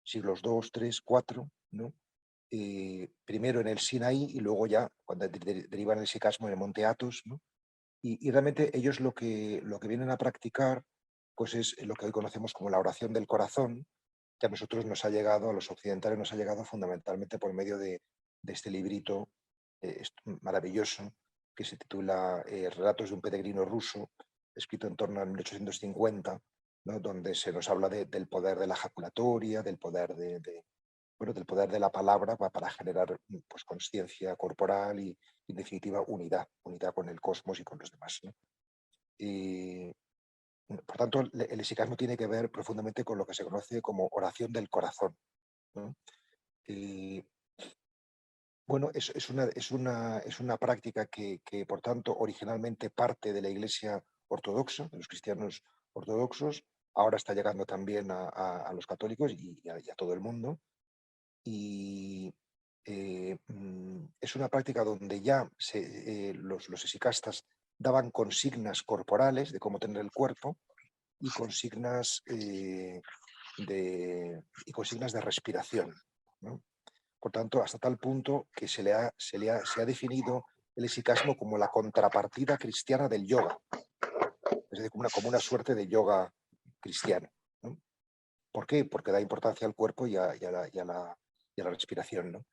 siglos 2, 3, 4, ¿no? Primero en el Sinaí y luego ya cuando derivan el sicasmo en el monte Athos, ¿no? Y realmente ellos lo que vienen a practicar pues es lo que hoy conocemos como la oración del corazón, que a nosotros nos ha llegado, a los occidentales nos ha llegado fundamentalmente por medio de este librito maravilloso que se titula Relatos de un peregrino ruso, escrito en torno a 1850, ¿no? Donde se nos habla del poder de la ejaculatoria, del poder bueno, del poder de la palabra para generar pues, conciencia corporal y, en definitiva, unidad con el cosmos y con los demás, ¿no? Y, por tanto, el esicasmo tiene que ver profundamente con lo que se conoce como oración del corazón, ¿no? Y, bueno, es una práctica que, por tanto, originalmente parte de la Iglesia ortodoxa, de los cristianos ortodoxos, ahora está llegando también a los católicos y a todo el mundo. Y es una práctica donde ya los esicastas daban consignas corporales de cómo tener el cuerpo y consignas de respiración, ¿no? Por tanto, hasta tal punto que se ha definido el esicasmo como la contrapartida cristiana del yoga, es decir, como una suerte de yoga cristiano, ¿no? ¿Por qué? Porque da importancia al cuerpo y a la respiración, ¿no?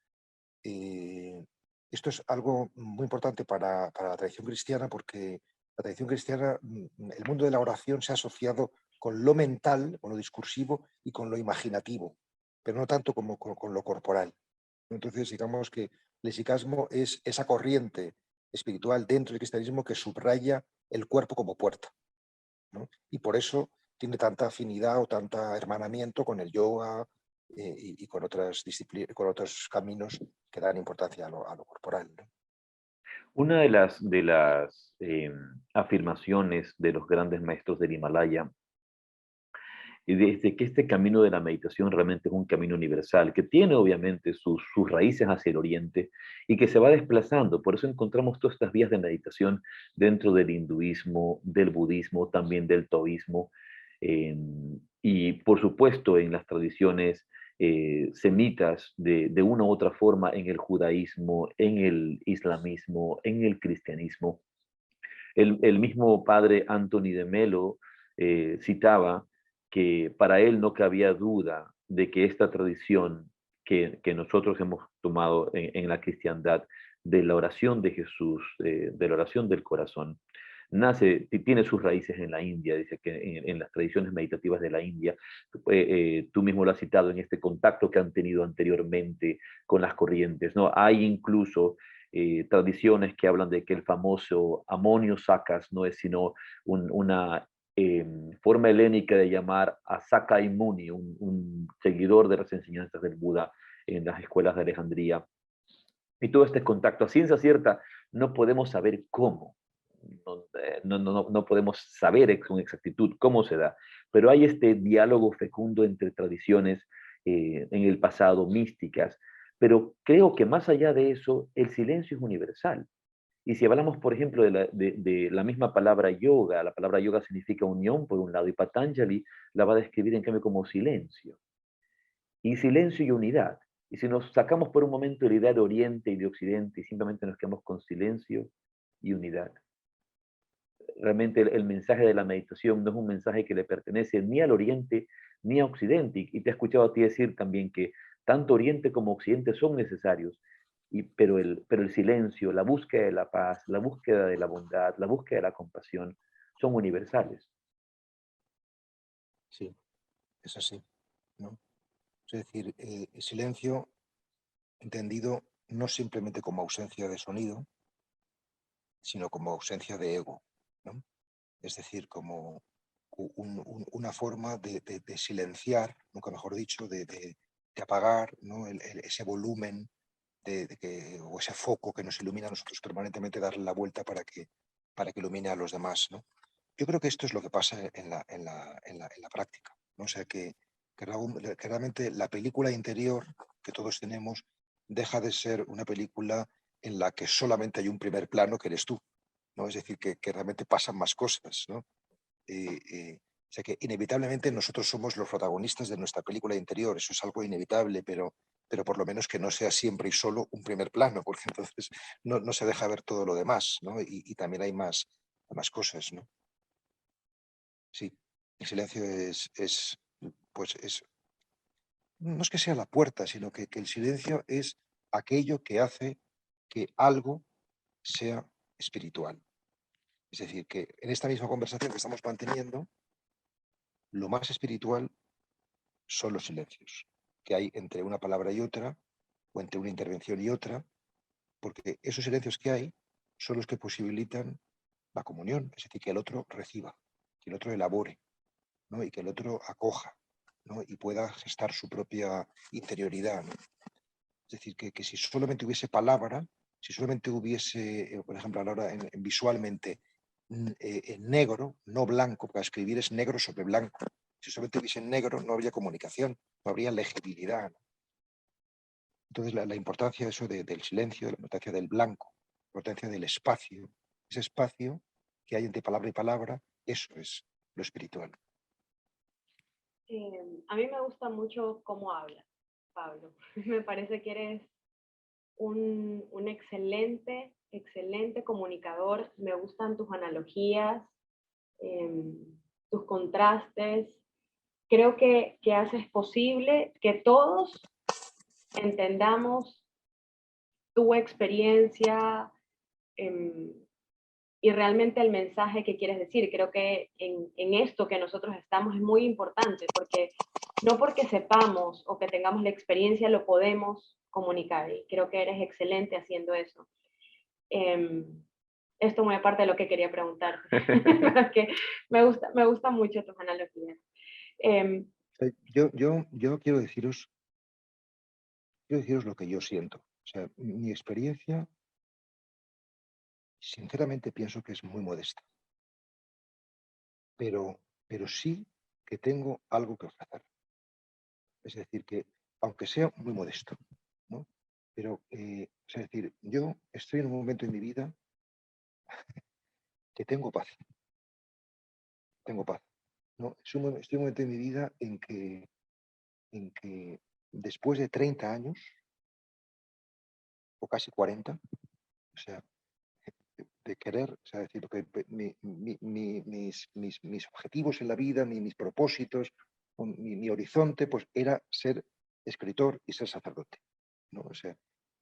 Esto es algo muy importante para la tradición cristiana porque la tradición cristiana, el mundo de la oración se ha asociado con lo mental, con lo discursivo y con lo imaginativo, pero no tanto como con lo corporal. Entonces, digamos que el esicasmo es esa corriente espiritual dentro del cristianismo que subraya el cuerpo como puerta, ¿no? Y por eso tiene tanta afinidad o tanta hermanamiento con el yoga y con otras disciplinas, con otros caminos que dan importancia a lo corporal, ¿no? Una de las afirmaciones de los grandes maestros del Himalaya y desde que este camino de la meditación realmente es un camino universal, que tiene obviamente sus raíces hacia el oriente y que se va desplazando. Por eso encontramos todas estas vías de meditación dentro del hinduismo, del budismo, también del taoísmo, eh, y por supuesto en las tradiciones semitas de una u otra forma en el judaísmo, en el islamismo, en el cristianismo. El mismo padre Anthony de Melo citaba que para él no cabía duda de que esta tradición que nosotros hemos tomado en la cristiandad de la oración de Jesús, de la oración del corazón, tiene sus raíces en la India, dice que en las tradiciones meditativas de la India, tú mismo lo has citado en este contacto que han tenido anteriormente con las corrientes, ¿no? Hay incluso tradiciones que hablan de que el famoso Amonio Sacas no es sino una forma helénica de llamar a Sakai Muni, un seguidor de las enseñanzas del Buda en las escuelas de Alejandría. Y todo este contacto a ciencia cierta no podemos saber cómo, no podemos saber con exactitud cómo se da, pero hay este diálogo fecundo entre tradiciones en el pasado místicas, pero creo que más allá de eso, el silencio es universal. Y si hablamos, por ejemplo, de la misma palabra yoga, la palabra yoga significa unión por un lado, y Patanjali la va a describir en cambio como silencio. Y silencio y unidad. Y si nos sacamos por un momento la idea de Oriente y de Occidente y simplemente nos quedamos con silencio y unidad, realmente el mensaje de la meditación no es un mensaje que le pertenece ni al Oriente ni a Occidente. Y te he escuchado a ti decir también que tanto Oriente como Occidente son necesarios, pero el silencio, la búsqueda de la paz, la búsqueda de la bondad, la búsqueda de la compasión son universales. Sí, es así, ¿no? Es decir, el silencio entendido no simplemente como ausencia de sonido, sino como ausencia de ego, ¿no? Es decir, como una forma de silenciar, nunca mejor dicho, de apagar, ¿no? Ese volumen o ese foco que nos ilumina a nosotros permanentemente, darle la vuelta para que ilumine a los demás, ¿no? Yo creo que esto es lo que pasa en la práctica, ¿no? O sea, que realmente la película interior que todos tenemos deja de ser una película en la que solamente hay un primer plano que eres tú, ¿no? Es decir, que realmente pasan más cosas, ¿no? O sea que inevitablemente nosotros somos los protagonistas de nuestra película interior, eso es algo inevitable, pero por lo menos que no sea siempre y solo un primer plano, porque entonces no se deja ver todo lo demás, ¿no? Y también hay más cosas, ¿no? Sí, el silencio pues no es que sea la puerta, sino que el silencio es aquello que hace que algo sea espiritual. Es decir, que en esta misma conversación que estamos manteniendo, lo más espiritual son los silencios que hay entre una palabra y otra, o entre una intervención y otra, porque esos silencios que hay son los que posibilitan la comunión, es decir, que el otro reciba, que el otro elabore, ¿no? Y que el otro acoja, ¿no? Y pueda gestar su propia interioridad, ¿no? Es decir, que si solamente hubiese palabra, si solamente hubiese, por ejemplo, ahora visualmente en negro, no blanco, para escribir es negro sobre blanco. Si solamente hubiese en negro, no habría comunicación, no habría legibilidad, ¿no? Entonces, la importancia de eso del silencio, la importancia del blanco, la importancia del espacio, ese espacio que hay entre palabra y palabra, eso es lo espiritual. A mí me gusta mucho cómo hablas, Pablo. Me parece que eres un excelente, excelente comunicador. Me gustan tus analogías, eh, tus contrastes. Creo que haces posible que todos entendamos tu experiencia eh, y realmente el mensaje que quieres decir. Creo que en esto que nosotros estamos es muy importante, porque no porque sepamos o que tengamos la experiencia lo podemos comunicar, y creo que eres excelente haciendo eso. Esto muy aparte de lo que quería preguntar, que me gusta mucho tus analogías. Yo quiero deciros lo que yo siento. O sea, mi experiencia, sinceramente pienso que es muy modesta, pero sí que tengo algo que ofrecer. Es decir, que aunque sea muy modesto, ¿no? Pero, es decir, yo estoy en un momento en mi vida que tengo paz, tengo paz, ¿no? Estoy en un momento en mi vida en que después de 30 años, o casi 40, o sea, de querer, o sea, decir, que mis objetivos en la vida, mis propósitos, o mi horizonte, pues era ser escritor y ser sacerdote, ¿no? O sea,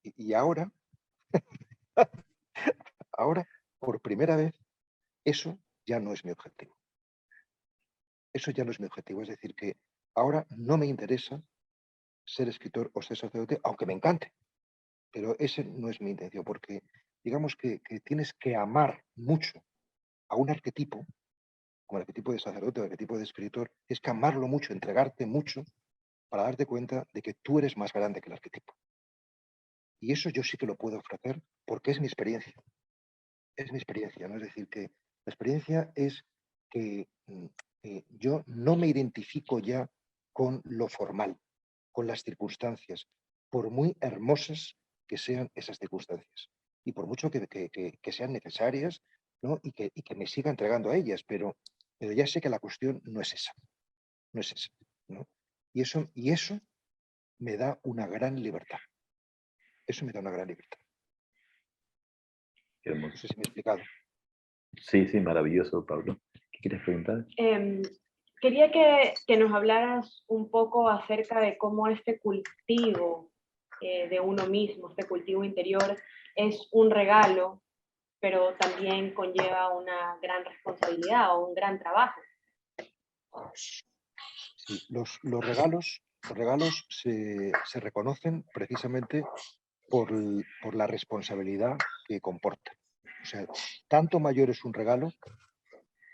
y ahora, por primera vez, eso ya no es mi objetivo. Eso ya no es mi objetivo. Es decir, que ahora no me interesa ser escritor o ser sacerdote, aunque me encante, pero ese no es mi intención, porque digamos que tienes que amar mucho a un arquetipo, como el arquetipo de sacerdote o el arquetipo de escritor, es que amarlo mucho, entregarte mucho para darte cuenta de que tú eres más grande que el arquetipo. Y eso yo sí que lo puedo ofrecer porque es mi experiencia, ¿no? Es decir, que la experiencia es que yo no me identifico ya con lo formal, con las circunstancias, por muy hermosas que sean esas circunstancias y por mucho que sean necesarias, ¿no? Y que me siga entregando a ellas, pero ya sé que la cuestión no es esa, no es esa, ¿no? Y eso me da una gran libertad. Eso me da una gran libertad. Qué No hermoso. sé si me he explicado. Sí, sí, maravilloso, Pablo. ¿Qué quieres preguntar? Quería que nos hablaras un poco acerca de cómo este cultivo de uno mismo, este cultivo interior, es un regalo, pero también conlleva una gran responsabilidad o un gran trabajo. Sí, los regalos se reconocen precisamente por la responsabilidad que comporta. O sea, tanto mayor es un regalo,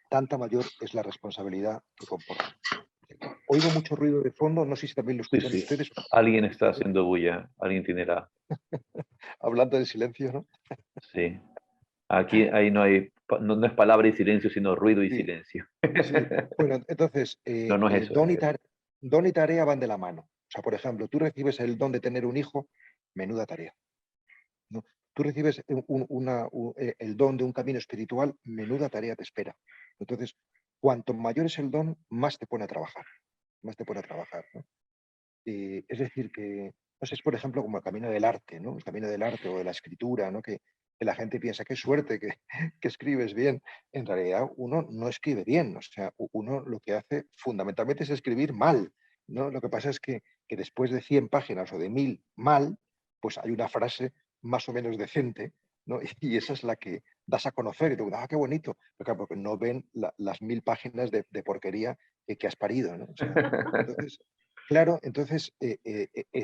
tanta mayor es la responsabilidad que comporta. Oigo mucho ruido de fondo, no sé si también lo Sí, escuchan sí. ustedes. Alguien está haciendo bulla, alguien tiene la... Hablando de silencio, ¿no? Sí. Aquí ahí no hay, no es palabra y silencio, sino ruido y Sí, silencio. sí. Bueno, entonces, No, no es eso. don y tarea van de la mano. O sea, por ejemplo, tú recibes el don de tener un hijo, menuda tarea, ¿no? Tú recibes el don de un camino espiritual, menuda tarea te espera. Entonces, cuanto mayor es el don, más te pone a trabajar, más te pone a trabajar, ¿no? Es decir, que, no sé, es por ejemplo como el camino del arte, ¿no? El camino del arte o de la escritura, ¿no? Que la gente piensa, qué suerte que escribes bien. En realidad uno no escribe bien, o sea, uno lo que hace fundamentalmente es escribir mal, ¿no? Lo que pasa es que después de 100 páginas o de 1000 mal, pues hay una frase más o menos decente, ¿no? Y esa es la que das a conocer y te digo, qué bonito, pero claro, porque no ven las 1000 páginas de porquería que has parido, ¿no? O sea, entonces, claro, entonces,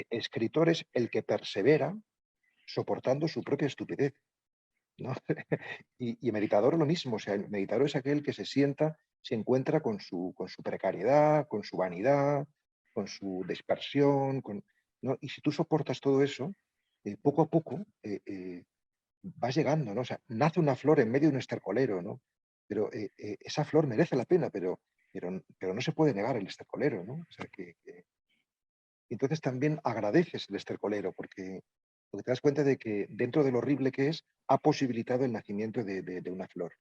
escritor es el que persevera soportando su propia estupidez, ¿no? Y meditador lo mismo, o sea, el meditador es aquel que se sienta, se encuentra con su precariedad, con su vanidad, con su dispersión, ¿no? Y si tú soportas todo eso, poco a poco vas llegando, ¿no? O sea, nace una flor en medio de un estercolero, ¿no? Pero esa flor merece la pena, pero no se puede negar el estercolero, ¿no? O sea, entonces también agradeces el estercolero porque te das cuenta de que dentro de lo horrible que es, ha posibilitado el nacimiento de una flor.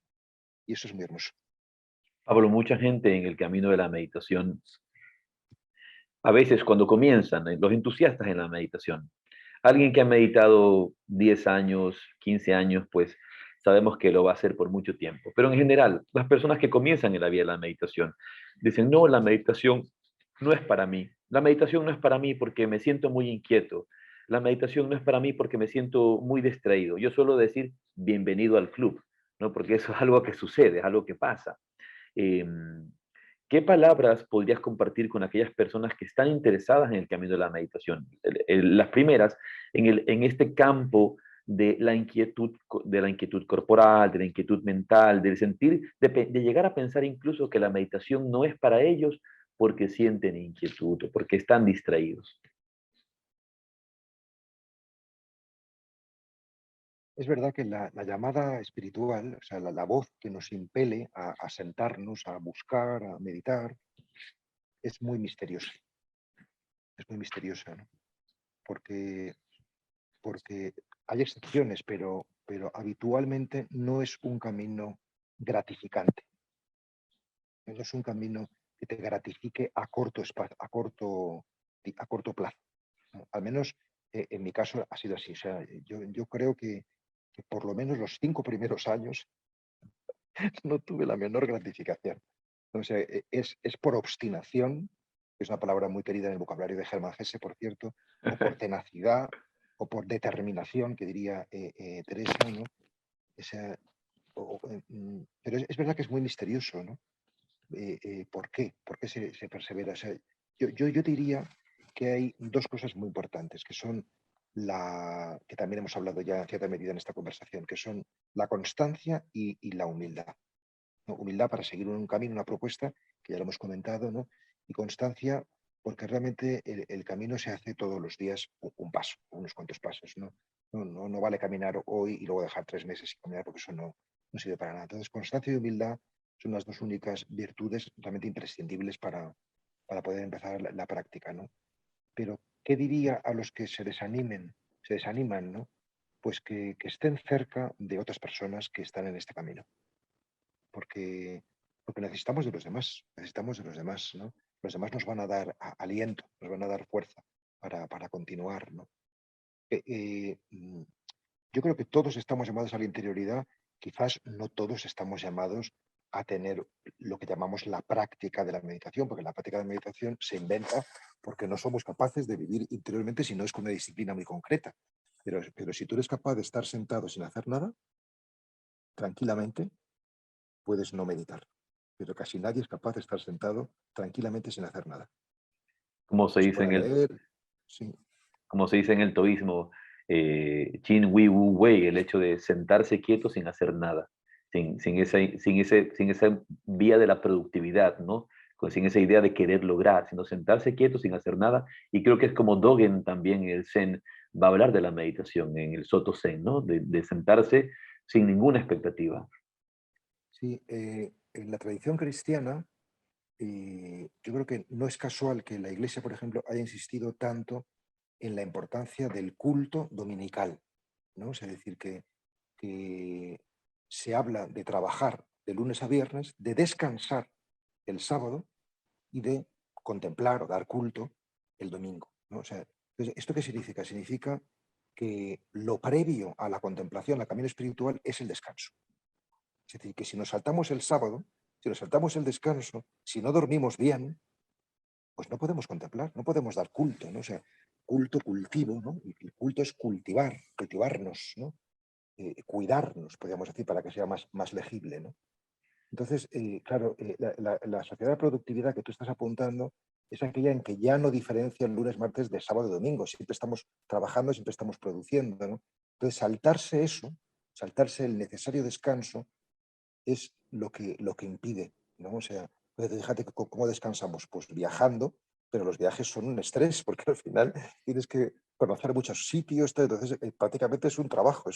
Y eso es muy hermoso. Pablo, mucha gente en el camino de la meditación, a veces cuando comienzan, los entusiastas en la meditación, alguien que ha meditado 10 años, 15 años, pues sabemos que lo va a hacer por mucho tiempo. Pero en general, las personas que comienzan en la vida de la meditación dicen, no, la meditación no es para mí. La meditación no es para mí porque me siento muy inquieto. La meditación no es para mí porque me siento muy distraído. Yo suelo decir, bienvenido al club, ¿no? Porque eso es algo que sucede, es algo que pasa. Eh, ¿Qué palabras podrías compartir con aquellas personas que están interesadas en el camino de la meditación? Las primeras, en este campo de la inquietud corporal, de la inquietud mental, del sentir, de llegar a pensar incluso que la meditación no es para ellos porque sienten inquietud o porque están distraídos. Es verdad que la llamada espiritual, o sea, la voz que nos impele a sentarnos, a buscar, a meditar, es muy misteriosa. Es muy misteriosa, ¿no? Porque hay excepciones, pero habitualmente no es un camino gratificante. No es un camino que te gratifique a corto plazo, ¿no? Al menos en mi caso ha sido así. O sea, yo creo que por lo menos los 5 primeros años no tuve la menor gratificación. O sea, es por obstinación, que es una palabra muy querida en el vocabulario de Hermann Hesse, por cierto, o por tenacidad, o por determinación, que diría Teresa, ¿no? Esa, pero es verdad que es muy misterioso, ¿no? ¿Por qué? ¿Por qué se persevera? O sea, yo diría que hay dos cosas muy importantes, que son que también hemos hablado ya en cierta medida en esta conversación, que son la constancia y la humildad, ¿no? Humildad para seguir un camino, una propuesta, que ya lo hemos comentado, ¿no? Y constancia porque realmente el camino se hace todos los días un paso, unos cuantos pasos, ¿no? No vale caminar hoy y luego dejar 3 meses sin caminar porque eso no sirve para nada. Entonces, constancia y humildad son las dos únicas virtudes realmente imprescindibles para poder empezar la práctica, ¿no? Pero, ¿qué diría a los que se desaniman, ¿no? Pues que estén cerca de otras personas que están en este camino, porque, porque necesitamos de los demás, ¿no? Los demás nos van a dar aliento, nos van a dar fuerza para continuar, ¿no? Eh, eh, mm, yo creo que todos estamos llamados a la interioridad, quizás no todos estamos llamados a tener lo que llamamos la práctica de la meditación, porque la práctica de la meditación se inventa porque no somos capaces de vivir interiormente si no es con una disciplina muy concreta. Pero si tú eres capaz de estar sentado sin hacer nada, tranquilamente, puedes no meditar. Pero casi nadie es capaz de estar sentado tranquilamente sin hacer nada. Como se Se dice puede en el, leer, sí, como se dice en el taoísmo, Chin Wi Wu Wei, el hecho de sentarse quieto sin hacer nada, sin esa vía de la productividad, ¿no? Sin esa idea de querer lograr, sino sentarse quieto sin hacer nada. Y creo que es como Dogen también, el Zen, va a hablar de la meditación en el Soto Zen, ¿no? De sentarse sin ninguna expectativa. sí. En la tradición cristiana, yo creo que no es casual que la Iglesia, por ejemplo, haya insistido tanto en la importancia del culto dominical, ¿no? O sea, es decir, que se habla de trabajar de lunes a viernes, de descansar el sábado y de contemplar o dar culto el domingo, ¿no? O sea, entonces, ¿esto qué significa? Significa que lo previo a la contemplación, al camino espiritual, es el descanso. Es decir, que si nos saltamos el sábado, si nos saltamos el descanso, si no dormimos bien, pues no podemos contemplar, no podemos dar culto, ¿no? O sea, culto, cultivo, ¿no? Y el culto es cultivarnos, ¿no? Cuidarnos, podríamos decir, para que sea más legible, ¿no? Entonces, claro, la sociedad de productividad que tú estás apuntando es aquella en que ya no diferencia el lunes, martes de sábado y domingo. Siempre estamos trabajando, siempre estamos produciendo, ¿no? Entonces, saltarse eso, saltarse el necesario descanso, es lo que impide, ¿no? O sea, pues fíjate cómo descansamos, pues viajando, pero los viajes son un estrés, porque al final tienes que conocer muchos sitios, entonces prácticamente es un trabajo,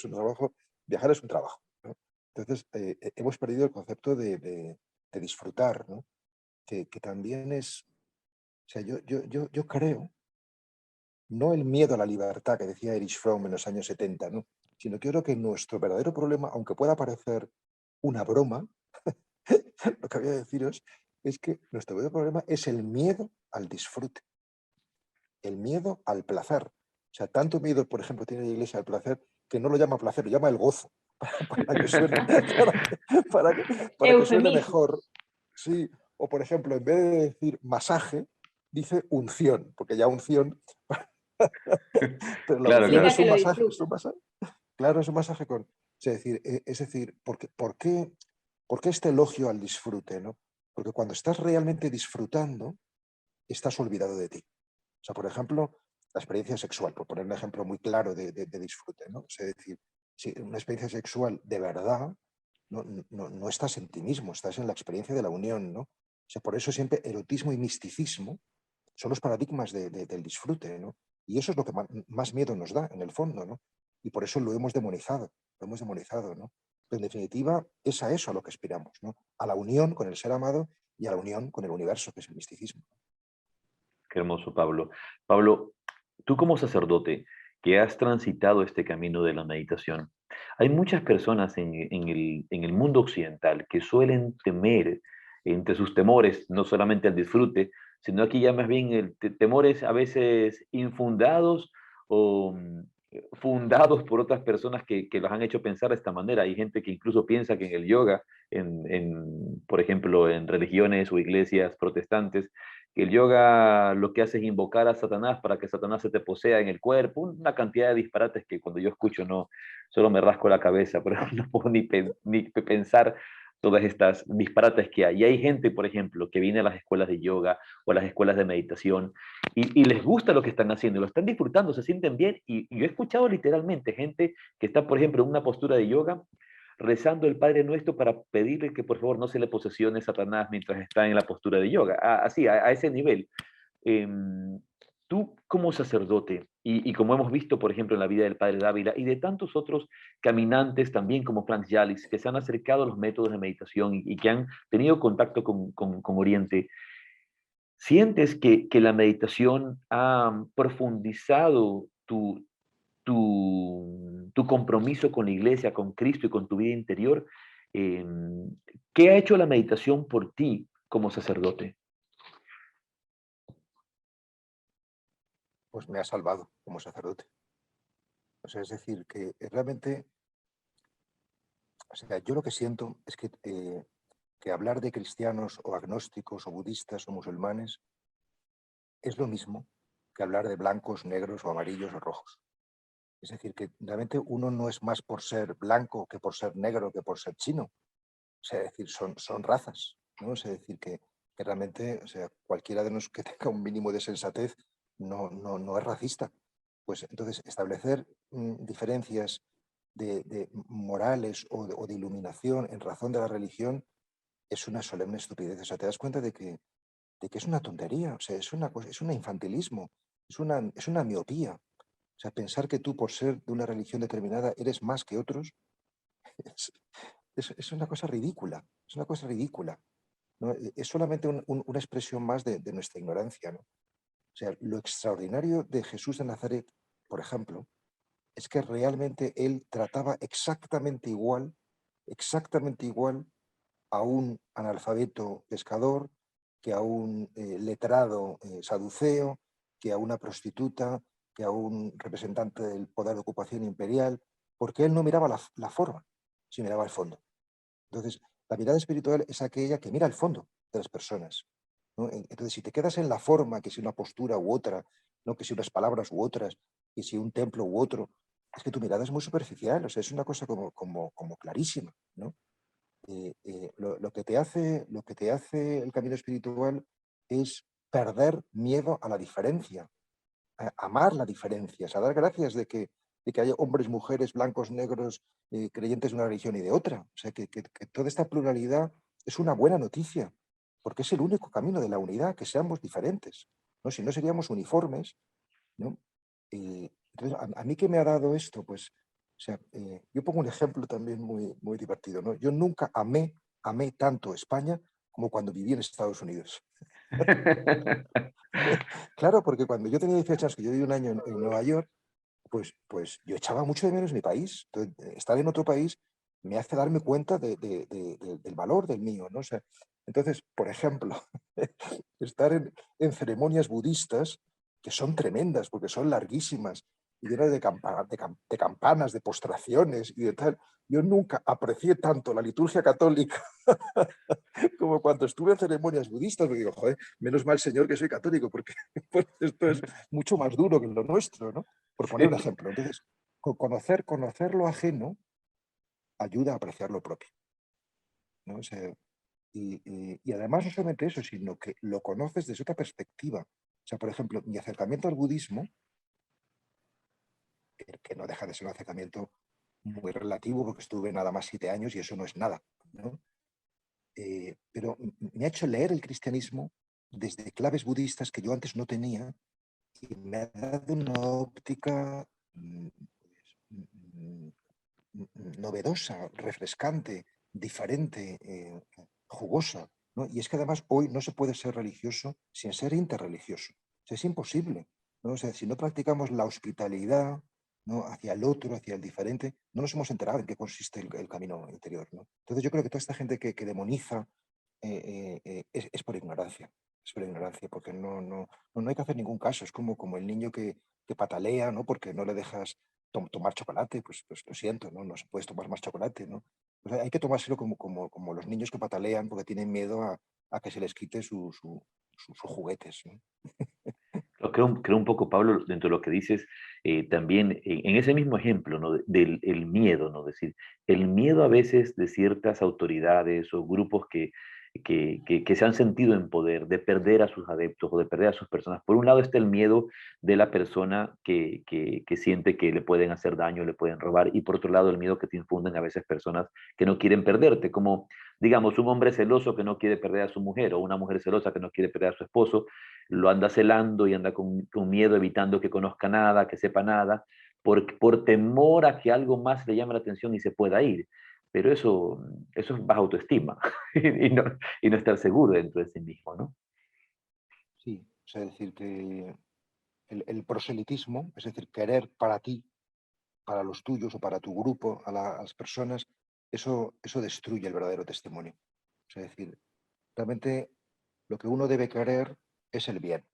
viajar es un trabajo, ¿no? Entonces hemos perdido el concepto de disfrutar, ¿no? Que también es, o sea, yo creo, no el miedo a la libertad que decía Erich Fromm en los años 70, ¿no? Sino que yo creo que nuestro verdadero problema, aunque pueda parecer una broma, lo que voy a deciros es que nuestro verdadero problema es el miedo al disfrute, el miedo al placer. O sea, tanto miedo, por ejemplo, tiene la Iglesia al placer que no lo llama placer, lo llama el gozo, para que suene, para que suene Eufemismo. mejor. Sí, o por ejemplo, en vez de decir masaje, dice unción, porque ya unción, pero la Claro, unción Significa claro. es que un lo masaje, disfruto. claro, es un masaje con. Es decir, ¿por qué este elogio al disfrute, ¿no? Porque cuando estás realmente disfrutando, estás olvidado de ti. O sea, por ejemplo, la experiencia sexual, por poner un ejemplo muy claro de disfrute, ¿no? O sea, es decir, si una experiencia sexual de verdad, no estás en ti mismo, estás en la experiencia de la unión, ¿no? O sea, por eso siempre erotismo y misticismo son los paradigmas del disfrute, ¿no? Y eso es lo que más miedo nos da, en el fondo, ¿no? Y por eso lo hemos demonizado, ¿no? Pero en definitiva, es a eso a lo que aspiramos, ¿no? A la unión con el ser amado y a la unión con el universo, que es el misticismo. Qué hermoso, Pablo. Pablo, tú como sacerdote que has transitado este camino de la meditación, hay muchas personas en el mundo occidental que suelen temer, entre sus temores, no solamente al disfrute, sino aquí ya más bien temores a veces infundados o fundados por otras personas que los han hecho pensar de esta manera. Hay gente que incluso piensa que en el yoga, por ejemplo, en religiones o iglesias protestantes, que el yoga lo que hace es invocar a Satanás para que Satanás se te posea en el cuerpo, una cantidad de disparates que cuando yo escucho no, solo me rasco la cabeza, pero no puedo ni pensar todas estas disparates que hay. Y hay gente, por ejemplo, que viene a las escuelas de yoga o a las escuelas de meditación y les gusta lo que están haciendo, lo están disfrutando, se sienten bien. Y yo he escuchado literalmente gente que está, por ejemplo, en una postura de yoga rezando el Padre Nuestro para pedirle que por favor no se le posesione Satanás mientras está en la postura de yoga. Así, a ese nivel. Tú como sacerdote, y como hemos visto, por ejemplo, en la vida del Padre Dávila y de tantos otros caminantes también como Franz Yalis, que se han acercado a los métodos de meditación y que han tenido contacto con Oriente, ¿sientes que la meditación ha profundizado tu compromiso con la iglesia, con Cristo y con tu vida interior? Eh, ¿Qué ha hecho la meditación por ti como sacerdote? Pues me ha salvado como sacerdote. O sea, es decir, que realmente, o sea, yo lo que siento es que hablar de cristianos o agnósticos o budistas o musulmanes es lo mismo que hablar de blancos, negros o amarillos o rojos. Es decir, que realmente uno no es más por ser blanco que por ser negro que por ser chino. O sea, es decir, son razas, ¿no? O sea, es decir, que realmente, o sea, cualquiera de nosotros que tenga un mínimo de sensatez no es racista. Pues entonces, establecer diferencias de morales o de iluminación en razón de la religión es una solemne estupidez. O sea, te das cuenta de que es una tontería, o sea, es un infantilismo, es una miopía. O sea, pensar que tú por ser de una religión determinada eres más que otros es, es una cosa ridícula, es una cosa ridícula, ¿no? Es solamente una expresión más de nuestra ignorancia, ¿no? O sea, lo extraordinario de Jesús de Nazaret, por ejemplo, es que realmente él trataba exactamente igual a un analfabeto pescador, que a un letrado saduceo, que a una prostituta, que a un representante del poder de ocupación imperial, porque él no miraba la forma, sino miraba el fondo. Entonces, la mirada espiritual es aquella que mira el fondo de las personas, ¿no? Entonces, si te quedas en la forma, que si una postura u otra, ¿no? Que si unas palabras u otras, que si un templo u otro, es que tu mirada es muy superficial, o sea, es una cosa como clarísima, ¿no? Lo que te hace el camino espiritual es perder miedo a la diferencia, a amar la diferencia, o sea, dar gracias de que haya hombres, mujeres, blancos, negros, creyentes de una religión y de otra. O sea, que toda esta pluralidad es una buena noticia, porque es el único camino de la unidad, que seamos diferentes, ¿no? Si no seríamos uniformes, ¿no? Entonces, a mí que me ha dado esto, pues, o sea, yo pongo un ejemplo también muy divertido, ¿no? Yo nunca amé tanto España como cuando viví en Estados Unidos. Claro, porque cuando yo tenía 18 años, que yo viví un año en Nueva York, pues yo echaba mucho de menos mi país. Entonces, estar en otro país me hace darme cuenta del valor del mío, ¿no? O sea, entonces, por ejemplo, estar en ceremonias budistas que son tremendas, porque son larguísimas y llenas de campanas, de postraciones y de tal. Yo nunca aprecié tanto la liturgia católica como cuando estuve en ceremonias budistas, porque digo, joder, menos mal, Señor, que soy católico, porque pues, esto es mucho más duro que lo nuestro, ¿no? Por poner un Sí. ejemplo. Entonces, conocer lo ajeno ayuda a apreciar lo propio, ¿no? O sea, y además no solamente eso, sino que lo conoces desde otra perspectiva. O sea, por ejemplo, mi acercamiento al budismo, que no deja de ser un acercamiento muy relativo, porque estuve nada más 7 años y eso no es nada, ¿no? Pero me ha hecho leer el cristianismo desde claves budistas que yo antes no tenía y me ha dado una óptica mm, novedosa, refrescante, diferente, jugosa, ¿no? Y es que además hoy no se puede ser religioso sin ser interreligioso. sea, es imposible, ¿no? O sea, si no practicamos la hospitalidad, ¿no?, hacia el otro, hacia el diferente, no nos hemos enterado en qué consiste el camino interior, ¿no? Entonces yo creo que toda esta gente que demoniza es por ignorancia. Es por ignorancia, porque no hay que hacer ningún caso. Es como el niño que patalea, ¿no?, porque no le dejas tomar chocolate. Pues lo siento, ¿no? No se puedes tomar más chocolate, ¿no? O sea, hay que tomárselo como los niños que patalean porque tienen miedo a que se les quite sus juguetes, ¿no? Creo un poco, Pablo, dentro de lo que dices, también en ese mismo ejemplo, ¿no? Del el miedo, ¿no? Es decir, el miedo a veces de ciertas autoridades o grupos que se han sentido en poder de perder a sus adeptos o de perder a sus personas. Por un lado está el miedo de la persona que siente que le pueden hacer daño, le pueden robar, y por otro lado el miedo que te infunden a veces personas que no quieren perderte, como digamos un hombre celoso que no quiere perder a su mujer o una mujer celosa que no quiere perder a su esposo, lo anda celando y anda con miedo, evitando que conozca nada, que sepa nada, por temor a que algo más le llame la atención y se pueda ir. Pero eso es baja autoestima y no estar seguro dentro de sí mismo, ¿no? Sí, o sea, decir que el proselitismo, es decir, querer para ti, para los tuyos o para tu grupo, a las personas, eso destruye el verdadero testimonio. O sea, decir, realmente lo que uno debe querer es el bien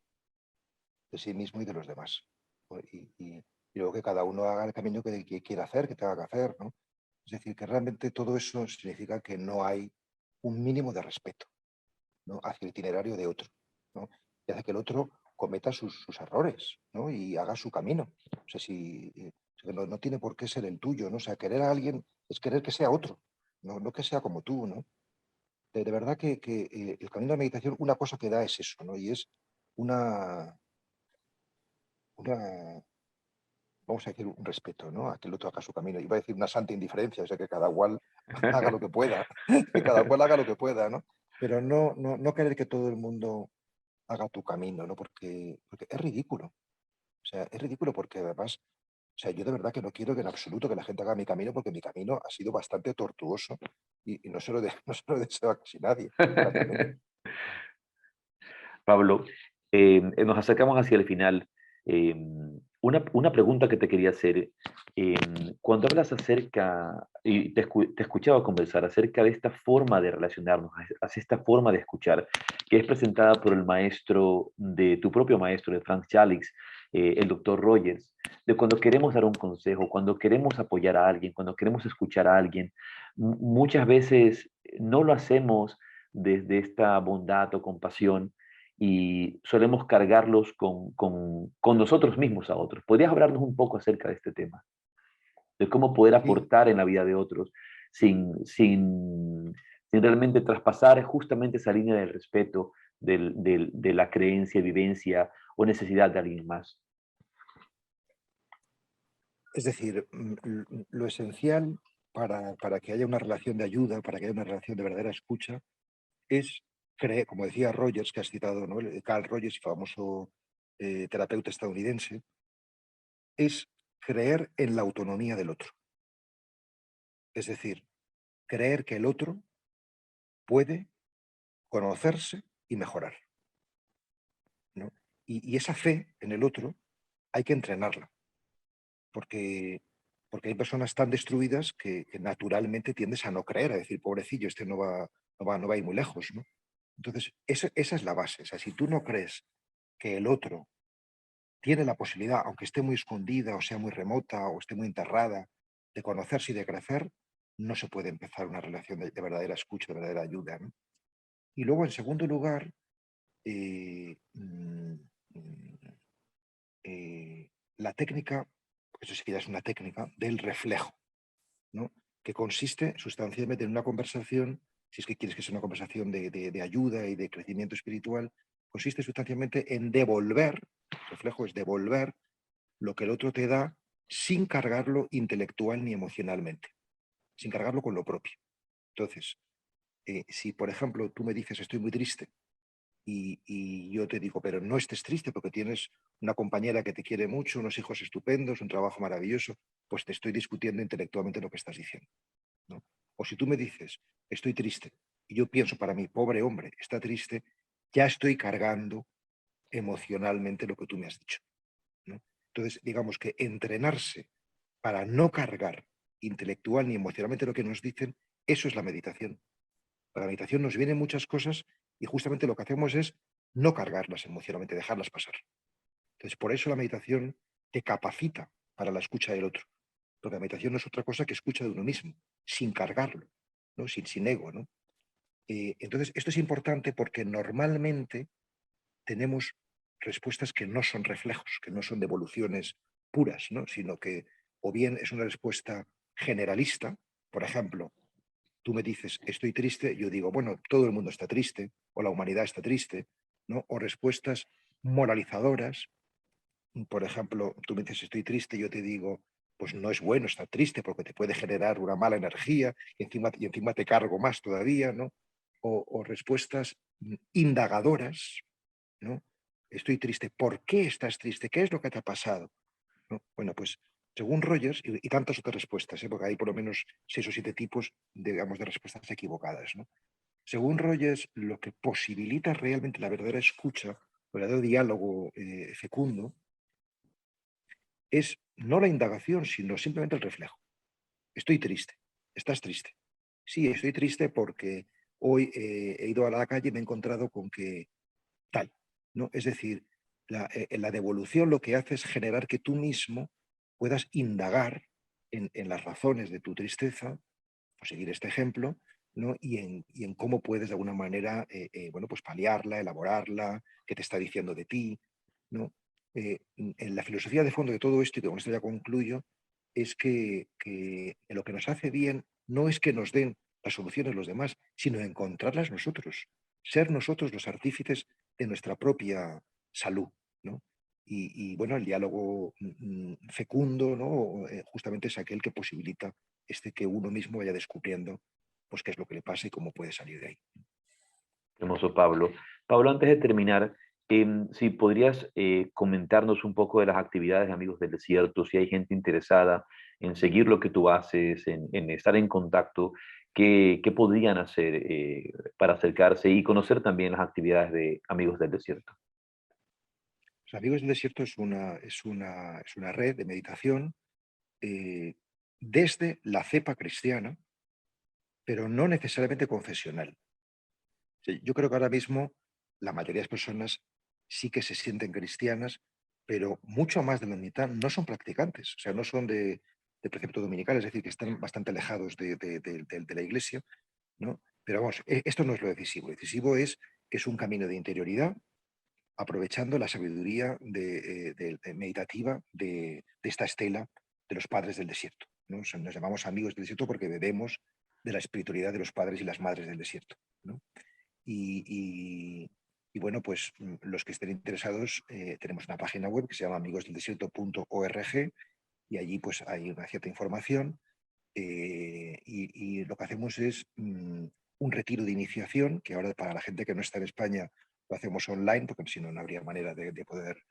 de sí mismo y de los demás. ¿No? Y luego que cada uno haga el camino que quiera hacer, que tenga que hacer, ¿no? Es decir, que realmente todo eso significa que no hay un mínimo de respeto, ¿no?, hacia el itinerario de otro, ¿no? Y hace que el otro cometa sus errores, ¿no?, y haga su camino. O sea, o sea, no tiene por qué ser el tuyo, ¿no? O sea, querer a alguien es querer que sea otro, no que sea como tú, ¿no? De verdad que el camino de la meditación, una cosa que da es eso, ¿no? Y es una, vamos a decir, un respeto, ¿no?, a que el otro haga su camino. Iba a decir una santa indiferencia, o sea, que cada cual haga lo que pueda, que cada cual haga lo que pueda, ¿no? Pero no querer que todo el mundo haga tu camino, ¿no? Porque es ridículo. O sea, es ridículo porque además, o sea, yo de verdad que no quiero que en absoluto que la gente haga mi camino, porque mi camino ha sido bastante tortuoso y no se lo, no se lo deseo a casi nadie, francamente. Pablo, nos acercamos hacia el final. Eh, una pregunta que te quería hacer, cuando hablas acerca, y te escuchaba conversar acerca de esta forma de relacionarnos, hacia esta forma de escuchar, que es presentada por el maestro, de tu propio maestro, de Frank Chalix, el doctor Rogers, de cuando queremos dar un consejo, cuando queremos apoyar a alguien, cuando queremos escuchar a alguien, muchas veces no lo hacemos desde esta bondad o compasión, y solemos cargarlos con nosotros mismos a otros. ¿Podrías hablarnos un poco acerca de este tema? De cómo poder Sí, aportar en la vida de otros sin realmente traspasar justamente esa línea del respeto, de la creencia, vivencia o necesidad de alguien más. es decir, lo esencial para que haya una relación de ayuda, para que haya una relación de verdadera escucha, es creer, como decía Rogers, que has citado, ¿no?, Carl Rogers, famoso terapeuta estadounidense, es creer en la autonomía del otro. Es decir, creer que el otro puede conocerse y mejorar, ¿no? Y esa fe en el otro hay que entrenarla, porque, porque hay personas tan destruidas que naturalmente tiendes a no creer, a decir, pobrecillo, este no va a ir muy lejos, ¿no? Entonces, esa es la base. O sea, si tú no crees que el otro tiene la posibilidad, aunque esté muy escondida o sea muy remota o esté muy enterrada, de conocerse y de crecer, no se puede empezar una relación de verdadera escucha, de verdadera ayuda, ¿no? Y luego, en segundo lugar, eh, mm, mm, la técnica, eso sí que ya es una técnica, del reflejo, ¿no?, que consiste sustancialmente en una conversación, si es que quieres que sea una conversación de ayuda y de crecimiento espiritual, consiste sustancialmente en devolver, reflejo es devolver lo que el otro te da sin cargarlo intelectual ni emocionalmente, sin cargarlo con lo propio. Entonces, si por ejemplo tú me dices estoy muy triste y yo te digo, pero no estés triste porque tienes una compañera que te quiere mucho, unos hijos estupendos, un trabajo maravilloso, pues te estoy discutiendo intelectualmente lo que estás diciendo, ¿no? O si tú me dices, estoy triste, y yo pienso para mí, pobre hombre, está triste, ya estoy cargando emocionalmente lo que tú me has dicho, ¿no? Entonces, digamos que entrenarse para no cargar intelectual ni emocionalmente lo que nos dicen, eso es la meditación. Para la meditación nos vienen muchas cosas y justamente lo que hacemos es no cargarlas emocionalmente, dejarlas pasar. Entonces, por eso la meditación te capacita para la escucha del otro. Porque la meditación no es otra cosa que escucha de uno mismo, sin cargarlo, ¿no? Sin ego, ¿no? Entonces, esto es importante porque normalmente tenemos respuestas que no son reflejos, que no son devoluciones puras, ¿no? Sino que o bien es una respuesta generalista, por ejemplo, tú me dices, estoy triste, yo digo, bueno, todo el mundo está triste, o la humanidad está triste, ¿no? O respuestas moralizadoras, por ejemplo, tú me dices, estoy triste, yo te digo, pues no es bueno estar triste porque te puede generar una mala energía y encima te cargo más todavía, ¿no? O respuestas indagadoras, ¿no? Estoy triste. ¿Por qué estás triste? ¿Qué es lo que te ha pasado? ¿No? Bueno, pues según Rogers, y tantas otras respuestas, porque hay por lo menos 6 o 7 tipos, digamos, de respuestas equivocadas, ¿no? Según Rogers, lo que posibilita realmente la verdadera escucha, el verdadero diálogo fecundo, es no la indagación, sino simplemente el reflejo. Estoy triste. ¿Estás triste? Sí, estoy triste porque hoy he ido a la calle y me he encontrado con que tal, ¿no? Es decir, la devolución lo que hace es generar que tú mismo puedas indagar en las razones de tu tristeza, por seguir este ejemplo, ¿no? Y en cómo puedes de alguna manera bueno, pues paliarla, elaborarla, qué te está diciendo de ti, ¿no? En la filosofía de fondo de todo esto, y con esto ya concluyo, es que lo que nos hace bien no es que nos den las soluciones los demás, sino encontrarlas nosotros, ser nosotros los artífices de nuestra propia salud, ¿no? Bueno, el diálogo fecundo, ¿no? Justamente es aquel que posibilita que uno mismo vaya descubriendo pues qué es lo que le pasa y cómo puede salir de ahí. Hermoso, Pablo. Pablo, antes de terminar, si podrías comentarnos un poco de las actividades de Amigos del Desierto, si hay gente interesada en seguir lo que tú haces, en estar en contacto, qué podrían hacer para acercarse y conocer también las actividades de Amigos del Desierto. Los Amigos del Desierto es una red de meditación eh, desde la cepa cristiana, pero no necesariamente confesional. Sí, yo creo que ahora mismo la mayoría de las personas sí que se sienten cristianas, pero mucho más de la mitad no son practicantes, o sea, no son de precepto dominical, es decir, que están bastante alejados de la iglesia, ¿no? Pero vamos, esto no es lo decisivo. Lo decisivo es que es un camino de interioridad, aprovechando la sabiduría meditativa de esta estela de los padres del desierto, ¿no? O sea, nos llamamos amigos del desierto porque bebemos de la espiritualidad de los padres y las madres del desierto, ¿no? Y, y- y bueno, pues los que estén interesados, tenemos una página web que se llama amigosdeldesierto.org y allí pues hay una cierta información y lo que hacemos es un retiro de iniciación, que ahora para la gente que no está en España lo hacemos online, porque si no, no habría manera de poder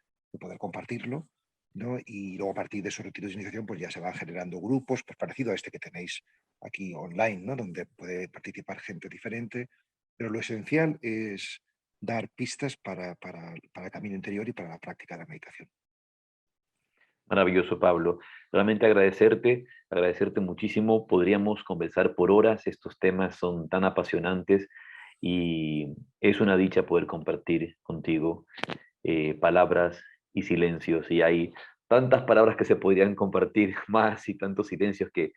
compartirlo, ¿no? Y luego a partir de esos retiros de iniciación pues ya se van generando grupos, pues parecido a este que tenéis aquí online, ¿no? Donde puede participar gente diferente, pero lo esencial es dar pistas para el camino interior y para la práctica de la meditación. Maravilloso, Pablo. Realmente agradecerte muchísimo. Podríamos conversar por horas. Estos temas son tan apasionantes y es una dicha poder compartir contigo palabras y silencios. Y hay tantas palabras que se podrían compartir más y tantos silencios que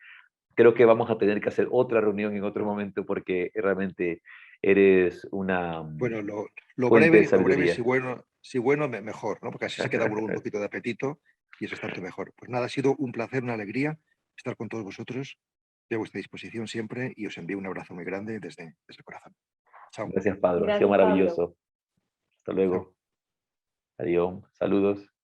creo que vamos a tener que hacer otra reunión en otro momento porque realmente eres una Bueno, lo fuente de breve, lo breve, si sabiduría. bueno, si bueno, mejor, ¿no? Porque así se queda uno con un poquito de apetito y eso es tanto mejor. Pues nada, ha sido un placer, una alegría estar con todos vosotros. Estoy a vuestra disposición siempre y os envío un abrazo muy grande desde el corazón. Chao. Gracias, Pablo. Ha sido Gracias, Pablo. maravilloso. Hasta Chao. luego. Adiós. Saludos.